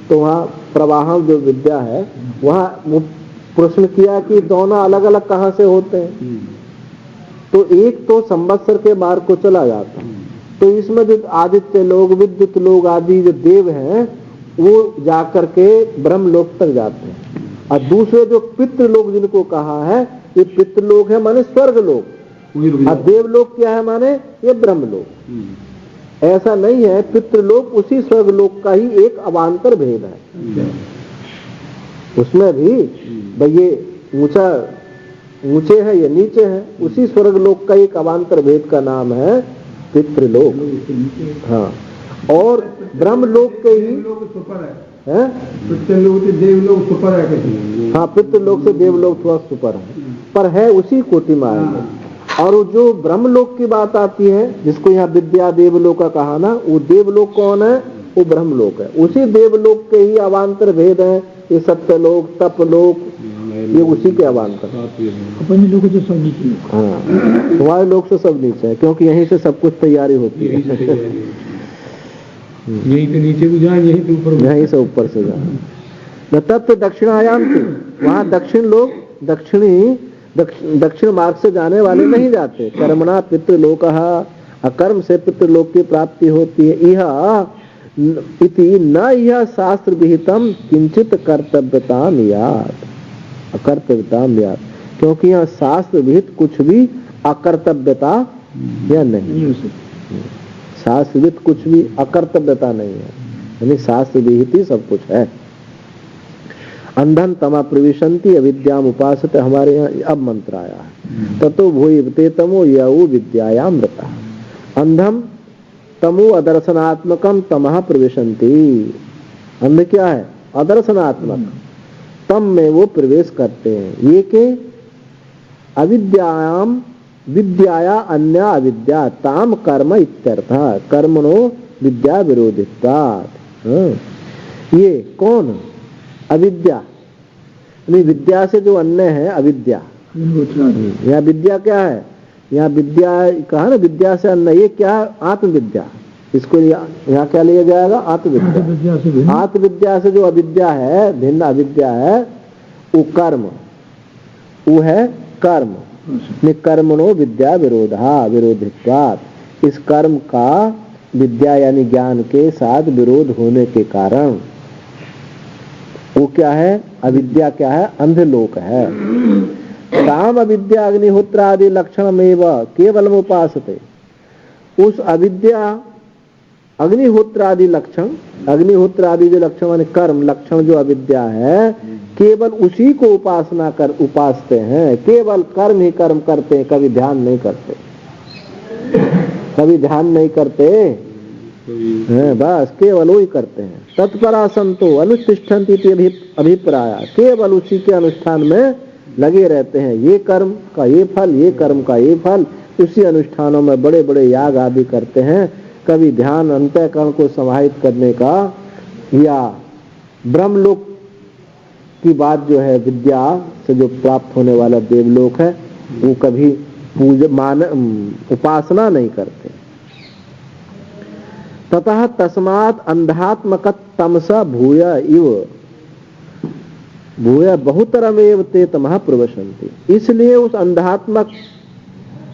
तो वहाँ प्रवाहन जो विद्या है वहाँ वो प्रश्न किया कि दोनों अलग अलग कहाँ से होते हैं। तो एक तो संवत्सर के मार्ग को चला जाता है, तो इसमें जो आदित्य लोग, विद्युत लोग आदि जो देव हैं वो जाकर के ब्रह्मलोक तक जाते हैं। और दूसरे जो पितृलोक जिनको कहा है, ये पितृलोक है माने स्वर्ग लोक, और देवलोक क्या है माने ये ब्रह्मलोक। ऐसा नहीं है, पितृलोक उसी स्वर्गलोक का ही एक अवान्तर भेद है। उसमें भी भाई ये ऊंचे है या नीचे है, उसी स्वर्गलोक का एक अवान्तर भेद का नाम है पितृलोक। हाँ, और ब्रह्मलोक के ही पितृलोक से देवलोक सुपर है। हाँ, पितृलोक से देवलोक थोड़ा सुपर है, पर है उसी कोटि में आएंगे। और वो जो ब्रह्मलोक की बात आती है जिसको यहाँ विद्या देवलोक का कहा ना, वो देवलोक कौन है? वो ब्रह्मलोक है। उसी देवलोक के ही अवान्तर भेद है, ये सत्य लोक, तप लोक, ये उसी के अवान्तर। अपने लोगों से सब नीचे है। हाँ, तुम्हारे लोग से सब नीचे है, क्योंकि यहीं से सब कुछ तैयारी होती है। यहीं से नीचे को जाए, यहीं से ऊपर यहीं से ऊपर से जाए। न तत्व दक्षिणायाम थी, वहां दक्षिण लोग, दक्षिण मार्ग से जाने वाले नहीं जाते। कर्मणा पितृलोकः, अकर्म से पितृलोक की प्राप्ति होती है। यह इति न यह शास्त्र विहितम किंचित कर्तव्यताम याद, अकर्तव्यताम याद, क्योंकि यहाँ शास्त्र विहित कुछ भी अकर्तव्यता या नहीं, शास्त्र विहित कुछ भी अकर्तव्यता नहीं है, यानी शास्त्र विहित ही सब कुछ है। अंधन तमा प्रविशंति अविद्याम उपासते, हमारे यहाँ अब मंत्र आया है। ततो भूयते तमो यऊ विद्यायाम रता। अंधम तमो अदर्शनात्मकम तमः प्रविशंति। अंध क्या है? अदर्शनात्मक। तम में वो प्रवेश करते हैं। ये के अविद्यायाम विद्याया अन्य अविद्या ताम कर्म इत्यर्थ। कर्मणो विद्या विरोधित्वात्। ये कौन? अविद्या, नहीं विद्या से जो अन्य है अविद्या। यहाँ विद्या क्या है? यहाँ विद्या कहा ना, विद्या से अन्य, ये क्या? आत्मविद्या। इसको यहाँ क्या लिया जाएगा? आत्मविद्या। आत्मविद्या से जो अविद्या है, भिन्न अविद्या है, वो कर्म, वो है कर्म। कर्मणो विद्या विरोधा विरोधित्वात्। इस कर्म का विद्या यानी ज्ञान के साथ विरोध होने के कारण वो क्या है? अविद्या क्या है? अंधलोक है। काम अविद्या अग्निहोत्र आदि लक्षणमेव केवलम उपासते। उस अविद्या अग्निहोत्र आदि लक्षण, अग्निहोत्र आदि जो लक्षण माने कर्म लक्षण जो अविद्या है, केवल उसी को उपासते हैं। केवल कर्म ही कर्म करते हैं, कभी ध्यान नहीं करते, कभी ध्यान नहीं करते हैं, बस केवल वही करते हैं। तत्परा संतो अनुतिष्ठन्ति अभिप्राय, केवल उसी के अनुष्ठान में लगे रहते हैं। ये कर्म का ये फल, ये कर्म का ये फल, उसी अनुष्ठानों में बड़े बड़े याग आदि करते हैं। कभी ध्यान अंतःकरण को समाहित करने का या ब्रह्मलोक की बात जो है, विद्या से जो प्राप्त होने वाला देवलोक है, वो कभी उपासना नहीं करते। ततः तस्मात् अंधात्मक तमसा भूय बहुतरमेव ते तमः प्रवशन्ति। इसलिए उस अंधात्मक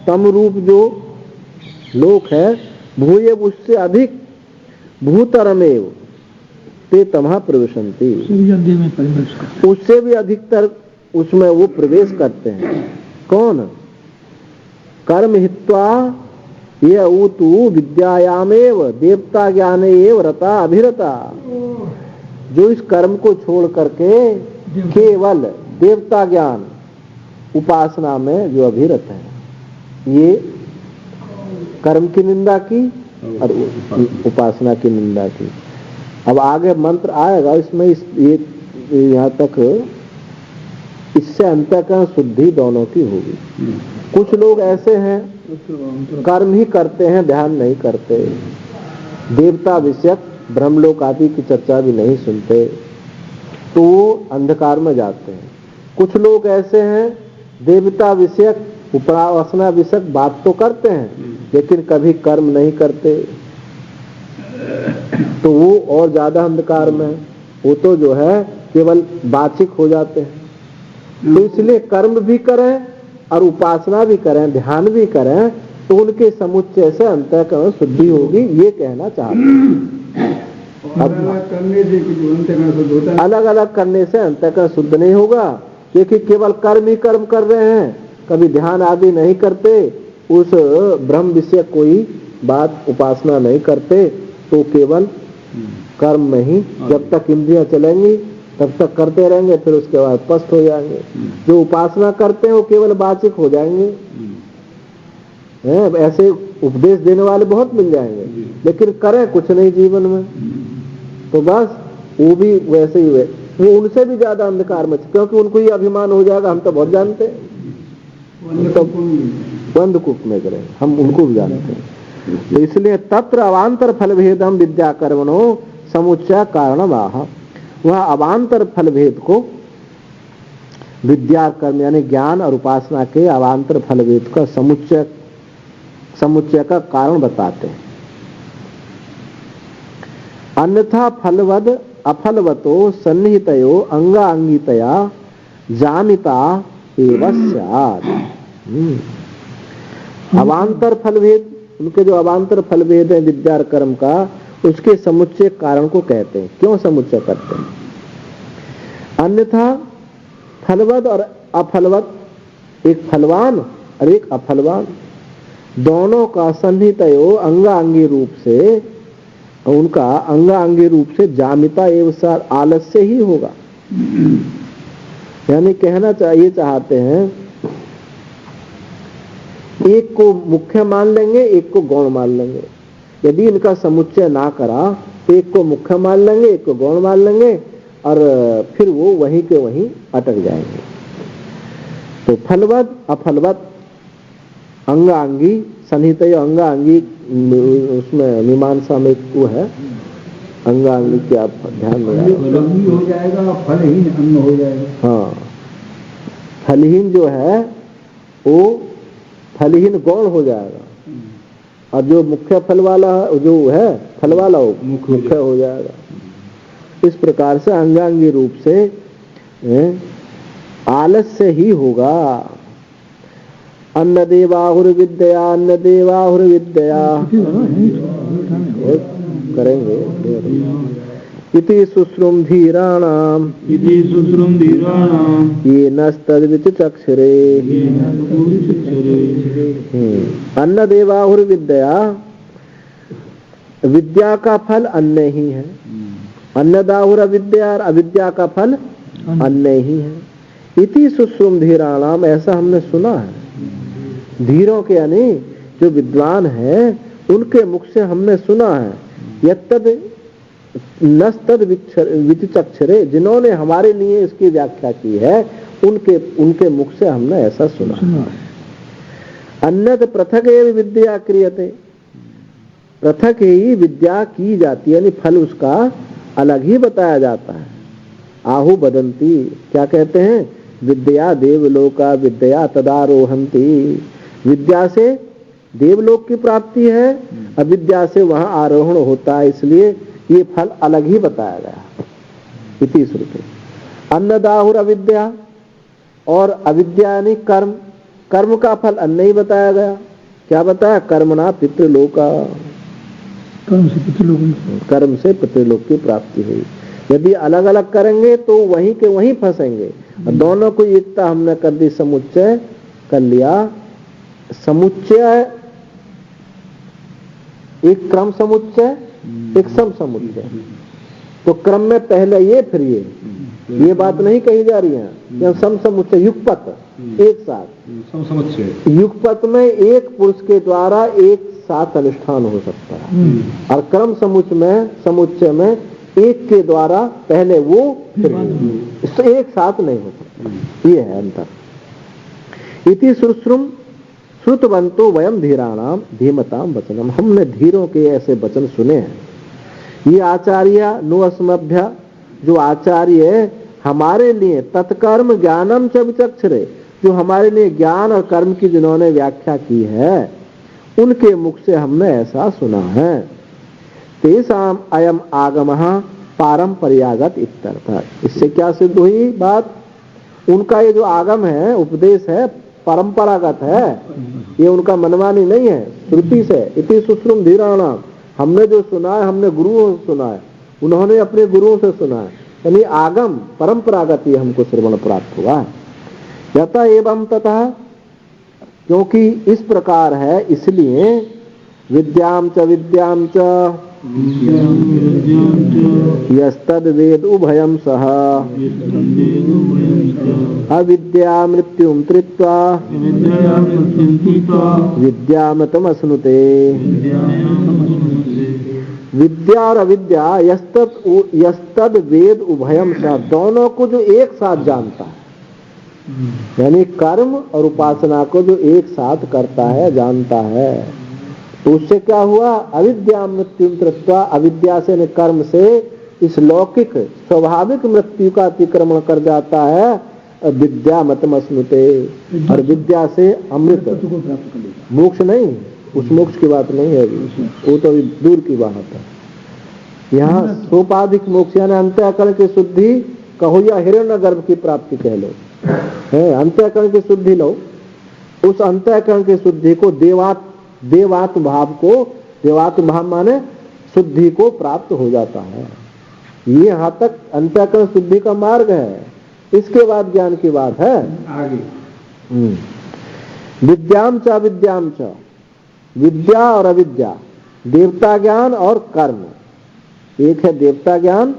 तम रूप जो लोक है, भूय उससे अधिक, भूतरमेव ते तमः प्रवशन्ति, उससे भी अधिकतर उसमें वो प्रवेश करते हैं। कौन? कर्म हित्वा ये ऊतु विद्यायामेव देवता ज्ञाने एव रता अभिरता। जो इस कर्म को छोड़ करके केवल देवता ज्ञान उपासना में जो अभिरत है, ये कर्म की निंदा की और उपासना की निंदा की। अब आगे मंत्र आएगा, इसमें ये यहाँ तक इससे अंतःकरण शुद्धि दोनों की होगी। कुछ लोग ऐसे हैं कर्म ही करते हैं, ध्यान नहीं करते, देवता विषयक ब्रह्मलोक आदि की चर्चा भी नहीं सुनते, तो वो अंधकार में जाते हैं। कुछ लोग ऐसे हैं देवता विषयक उपासना विषयक बात तो करते हैं लेकिन कभी कर्म नहीं करते, तो वो और ज्यादा अंधकार में, वो तो जो है केवल वाचिक हो जाते हैं। तो इसलिए कर्म भी करें और उपासना भी करें, ध्यान भी करें, तो उनके समुच्चय से अंतःकरण शुद्धि होगी, ये कहना चाहते हैं। अलग अलग करने से अंतःकरण शुद्ध नहीं होगा, क्योंकि केवल कर्म ही कर्म कर रहे हैं, कभी ध्यान आदि नहीं करते, उस ब्रह्म विषय कोई बात उपासना नहीं करते, तो केवल कर्म में ही जब तक इंद्रियां चलेंगी तब तक करते रहेंगे, फिर उसके बाद पस्त हो जाएंगे। जो उपासना करते हैं वो केवल वाचिक हो जाएंगे। ऐसे उपदेश देने वाले बहुत मिल जाएंगे, लेकिन करें कुछ नहीं जीवन में, तो बस वो भी वैसे ही हुए। वो उनसे भी ज्यादा अंधकार में, क्योंकि उनको ये अभिमान हो जाएगा हम तो बहुत जानते हैं, तो बंधकूप में करें, हम उनको भी जानते हैं। तो इसलिए तत्र अवान्तर फल भेदम विद्या कर्मणो समुच्चय कारणमाह। वह अवान्तर फल भेद को विद्या कर्म यानी ज्ञान और उपासना के अवान्तर फल भेद का समुच्चय का कारण बताते हैं। अन्यथा फलवद अफलवतो सन्निहितयो अंगांगितया जामिता एवं स्यात्। अवान्तर फल भेद, उनके जो अवान्तर फल भेद है विद्या और कर्म का, उसके समुच्चय कारण को कहते हैं। क्यों समुच्चय करते हैं? अन्यथा फलवद और अफलवद, एक फलवान और एक अफलवान, दोनों का सन्निहितयो अंगांगी रूप से, उनका अंगांगी रूप से जामिता एवं आलस्य ही होगा। यानी कहना चाहिए चाहते हैं एक को मुख्य मान लेंगे, एक को गौण मान लेंगे। यदि इनका समुच्चय ना करा तो एक को मुख्य मान लेंगे, एक को गौण मान लेंगे और फिर वो वहीं के वहीं अटक जाएंगे। तो फलवद अफलवद अंगांगी सन्निहितय अंगांगी, उसमें मीमांसा में वो है अंगांगी के, आप ध्यान में फलहीन हो जाएगा, फलहीन अन्न हो जाएगा। हाँ, फलहीन जो है वो फलहीन गौण हो जाएगा और जो मुख्य फल वाला जो है फल वाला वो मुख्य हो जाएगा। इस प्रकार से अंगांगी रूप से आलस्य ही होगा। अन्न देवाहुर विद्या, अन्न देवाहुर विद्या करेंगे। इति सुश्रुम धीराणाम ये नस्तद्विचक्षरे। अन्न देवाहुर विद्या, विद्या का फल अन्न ही है। अन्नदाहुर अविद्या, और अविद्या का फल अन्न ही है। इति सुश्रुम धीराणाम, ऐसा हमने सुना है। धीरों के यानी जो विद्वान है उनके मुख से हमने सुना है। यत्तद नस्तद विचक्षरे, जिन्होंने हमारे लिए इसकी व्याख्या की है उनके मुख से हमने ऐसा सुना। अन्यत पृथक एवं विद्या क्रियते, पृथक ही विद्या की जाती है, यानी फल उसका अलग ही बताया जाता है। आहु बदंती, क्या कहते हैं? विद्या देवलोका विद्या तदारोहंती, विद्या से देवलोक की प्राप्ति है, अविद्या से वहां आरोहण होता है, इसलिए ये फल अलग ही बताया गया। इति श्रुति। अन्नदाहुर अविद्या, और अविद्या यानी कर्म, कर्म का फल अन्न ही बताया गया। क्या बताया? कर्मणा पितृलोका, कर्म से पितृलोक की प्राप्ति हुई। यदि अलग अलग करेंगे तो वहीं के वहीं फंसेंगे। दोनों को एकता हमने कर दी, समुच्चय कर लिया। समुच्चय एक क्रम समुच्चय, एक सम समुच्चय। तो क्रम में पहले ये फिर ये बात नहीं कही जा रही है। सम समुच्चय युगपत एक साथ, सम समुच्चय युगपत में एक पुरुष के द्वारा एक साथ अनुष्ठान हो सकता है, और क्रम समुच्चय में एक के द्वारा पहले वो फिर एक साथ नहीं हो सकता। ये है अंतर। इति सुश्रुम श्रुतवंतो वयम धीराणाम धीमताम वचनम, हमने धीरों के ऐसे वचन सुने हैं। ये आचार्य नुअस्मभ्य, जो आचार्य हमारे लिए तत्कर्म ज्ञानम च विचक्षरे, जो हमारे लिए ज्ञान और कर्म की जिन्होंने व्याख्या की है, उनके मुख से हमने ऐसा सुना है। तेषाम अयम आगमः पारंपरियागत इत्यर्थ। इससे क्या सिद्ध हुई बात? उनका ये जो आगम है, उपदेश है, परंपरागत है, ये उनका मनमानी नहीं है, श्रुति से। इति सुश्रुम धीराणाम, हमने जो सुना है, हमने गुरुओं से सुना है, उन्होंने अपने गुरुओं से सुना है, यानी आगम परंपरागत ये हमको श्रवण प्राप्त हुआ है। यथा एवं तथा, क्योंकि इस प्रकार है इसलिए विद्याम च यस्तद वेद उभयम सह अविद्या मृत्युम त्रित्वा विद्यामतमश्नुते। विद्या और अविद्या यस्तद वेद उभयम सह, दोनों को जो एक साथ जानता है, यानी कर्म और उपासना को जो एक साथ करता है, जानता है, तो उससे क्या हुआ? अविद्या मृत्यु त्रित्वा, अविद्या से कर्म से इस लौकिक स्वाभाविक मृत्यु का अतिक्रमण कर जाता है विद्या मतमस्नुते, और विद्या से अमृत तत्व को प्राप्त कर लेता मोक्ष नहीं, उस मोक्ष की बात नहीं है अभी, वो तो अभी दूर की बात है। यहाँ सोपाधिक मोक्ष यानी अंतःकरण की शुद्धि कहो या हिरण्य गर्भ की प्राप्ति कह लो, है अंतःकरण की शुद्धि लो। उस अंतःकरण की शुद्धि को देवात्म भाव माने शुद्धि को प्राप्त हो जाता है। ये यहाँ तक अंतःकरण शुद्धि का मार्ग है, इसके बाद ज्ञान की बात है आगे। विद्याम च अविद्याम च, विद्या और अविद्या, देवता ज्ञान और कर्म। एक है देवता ज्ञान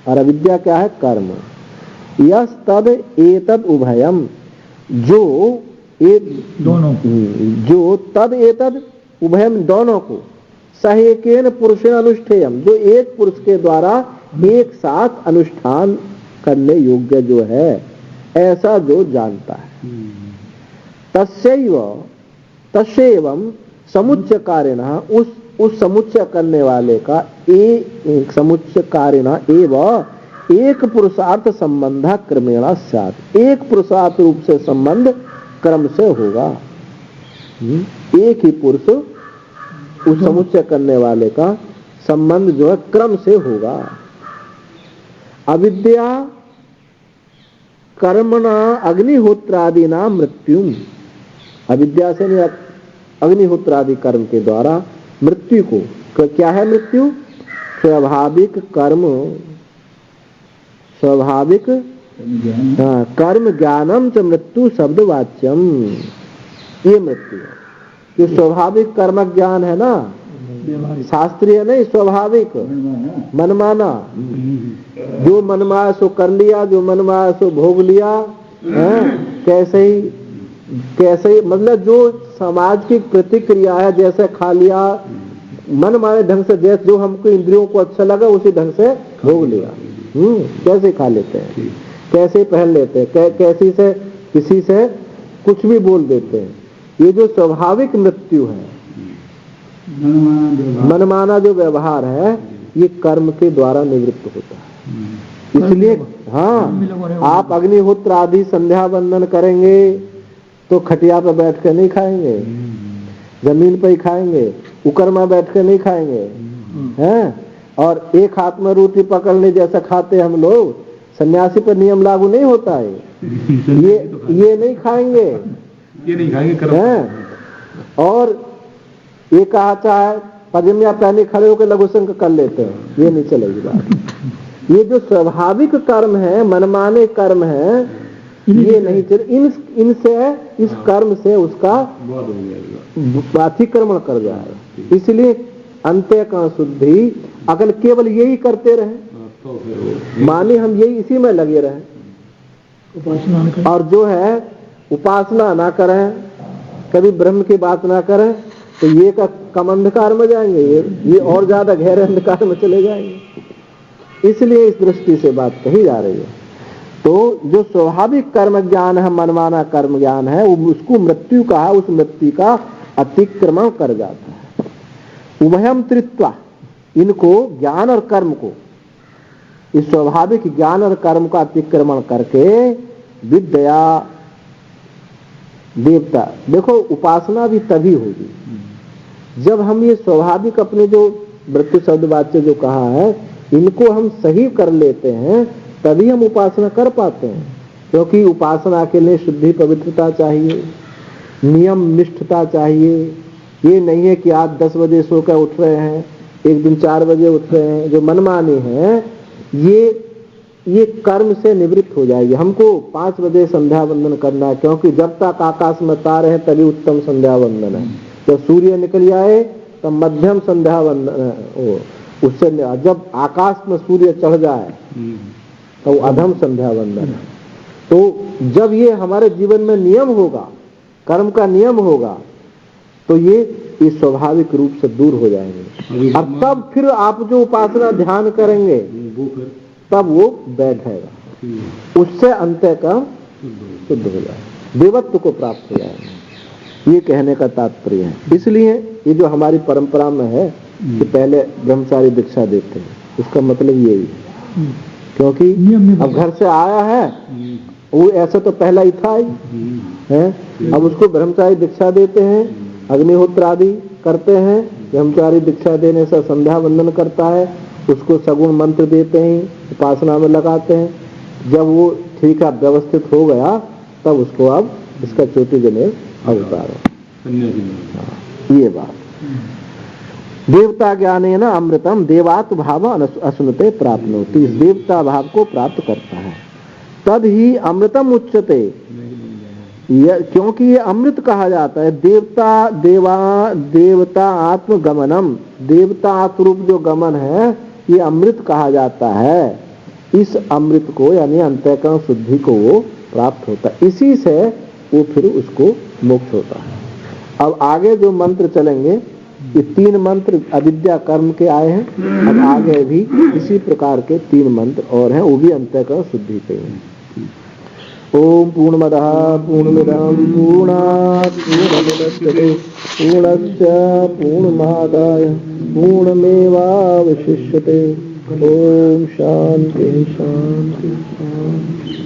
और अविद्या क्या है? कर्म। यस तद एतद उभयम, जो दोनों, जो तद एतद उभयम दोनों को सहेकेन पुरुषेण अनुष्ठेयम, जो एक पुरुष के द्वारा एक साथ अनुष्ठान करने योग्य जो है, ऐसा जो जानता है। तस्यैवं समुच्चय कारिणः, उस समुच्चय करने वाले का एक समुच्चय कारिणः एवं एक पुरुषार्थ संबंध क्रमेण स्यात्, एक पुरुषार्थ रूप से संबंध क्रम से होगा। एक ही पुरुष उस समुच्चय करने वाले का संबंध जो है क्रम से होगा। अविद्या कर्मणा अग्निहोत्रादि नाम मृत्यु, अविद्या से नहीं, अग्निहोत्रादि कर्म के द्वारा मृत्यु को, क्या है मृत्यु? स्वाभाविक कर्म, स्वाभाविक कर्म ज्ञानम च मृत्यु शब्द वाच्यम, ये मृत्यु है। जो स्वाभाविक कर्म ज्ञान है ना, शास्त्रीय नहीं, स्वाभाविक मनमाना, जो मनमाया सो कर लिया, जो मनमाया सो भोग लिया, कैसे ही मतलब जो समाज की प्रतिक्रिया है, जैसे खा लिया मन माने ढंग से, जैसे जो हमको इंद्रियों को अच्छा लगा उसी ढंग से भोग लिया। कैसे खा लेते हैं, कैसे पहन लेते हैं, कैसी से किसी से कुछ भी बोल देते हैं। ये जो स्वाभाविक मृत्यु है, मनमाना जो व्यवहार है, ये कर्म के द्वारा निवृत्त होता है। इसलिए हाँ, आप अग्निहोत्र आदि संध्या वंदन करेंगे तो खटिया पर बैठ कर नहीं खाएंगे, जमीन पर ही खाएंगे, उकर में बैठ कर नहीं खाएंगे, हैं? और एक हाथ में रोटी पकड़ने जैसा खाते हम लोग, सन्यासी पर नियम लागू नहीं होता है। ये नहीं खाएंगे, ये नहीं खाएंगे हैं? और एक चाहे पजामा पहने खड़े होकर लघु संग कर लेते हैं, ये नहीं चलेगी बात। ये जो स्वाभाविक कर्म है, मनमाने कर्म है, ये नहीं चले। इनसे इस कर्म से उसका अतिक्रमण कर जाएगा। इसलिए अंतःकरण शुद्धि अगर केवल यही करते रहे, माने हम यही इसी में लगे रहे, उपासना और जो है उपासना ना करें, कभी ब्रह्म की बात ना करें, तो ये का कम अंधकार में जाएंगे, ये और ज्यादा गहरे अंधकार में चले जाएंगे। इसलिए इस दृष्टि से बात कही जा रही है। तो जो स्वाभाविक कर्म ज्ञान है, मनमाना कर्म ज्ञान है, उसको मृत्यु कहा, उस मृत्यु का अतिक्रमण कर जाता है। उभयम त्रित्वा, इनको ज्ञान और कर्म को, इस स्वाभाविक ज्ञान और कर्म का अतिक्रमण करके विद्या देवता, देखो उपासना भी तभी होगी जब हम ये स्वाभाविक अपने जो मृत्यु शब्द वाच्य जो कहा है, इनको हम सही कर लेते हैं, तभी हम उपासना कर पाते हैं। क्योंकि उपासना के लिए शुद्धि पवित्रता चाहिए, नियम निष्ठता चाहिए। ये नहीं है कि आप 10 बजे सोकर उठ रहे हैं, एक दिन 4 बजे उठ रहे हैं, जो मनमानी है ये कर्म से निवृत्त हो जाएगी। हमको 5 बजे संध्या वंदन करना है, क्योंकि जब तक आकाश में तारे हैं तभी उत्तम संध्या वंदन है। जब सूर्य निकल जाए तब मध्यम संध्या वंदन, उससे जब आकाश में सूर्य चढ़ जाए तो अधम संध्या वंदन है। तो जब ये हमारे जीवन में नियम होगा, कर्म का नियम होगा, तो ये स्वाभाविक रूप से दूर हो जाएंगे। और तब फिर आप जो उपासना ध्यान करेंगे तब वो बैठेगा, उससे अंतःकरण शुद्ध हो जाएगा, देवत्व को प्राप्त हो जाएगा। ये कहने का तात्पर्य है। इसलिए ये जो हमारी परंपरा में है कि पहले ब्रह्मचारी दीक्षा देते हैं, इसका मतलब यही है। क्योंकि नियम में अब घर से आया है, वो ऐसा तो पहला ही था ही है। अब उसको ब्रह्मचारी दीक्षा देते हैं, अग्निहोत्र आदि करते हैं, ब्रह्मचारी दीक्षा देने से संध्या वंदन करता है, उसको सगुण मंत्र देते हैं, उपासना में लगाते हैं। जब वो ठीक है व्यवस्थित हो गया, तब उसको अब इसका चोटी जनेऊ अवतार है। ये बात देवता ज्ञाने न अमृतम देवात भाव असुनते प्राप्नोति, इस देवता भाव को प्राप्त करता है। तद ही अमृतम उच्यते, क्योंकि ये अमृत कहा जाता है। देवता आत्मगमनम, देवता आत्मरूप जो गमन है ये अमृत कहा जाता है। इस अमृत को यानी अंतःकरण शुद्धि को वो प्राप्त होता है, इसी से वो फिर उसको मोक्ष होता है। अब आगे जो मंत्र चलेंगे, ये 3 मंत्र अविद्या कर्म के आए हैं। अब आगे भी इसी प्रकार के 3 मंत्र और हैं, वो भी अंतःकरण शुद्धि के हैं। ओम पूर्णमदः पूर्णमिदं पूर्णात् पूर्णमुदच्यते पूर्णस्य पूर्णमादाय पूर्णमेवावशिष्यते। ओम शांति शांति शांति।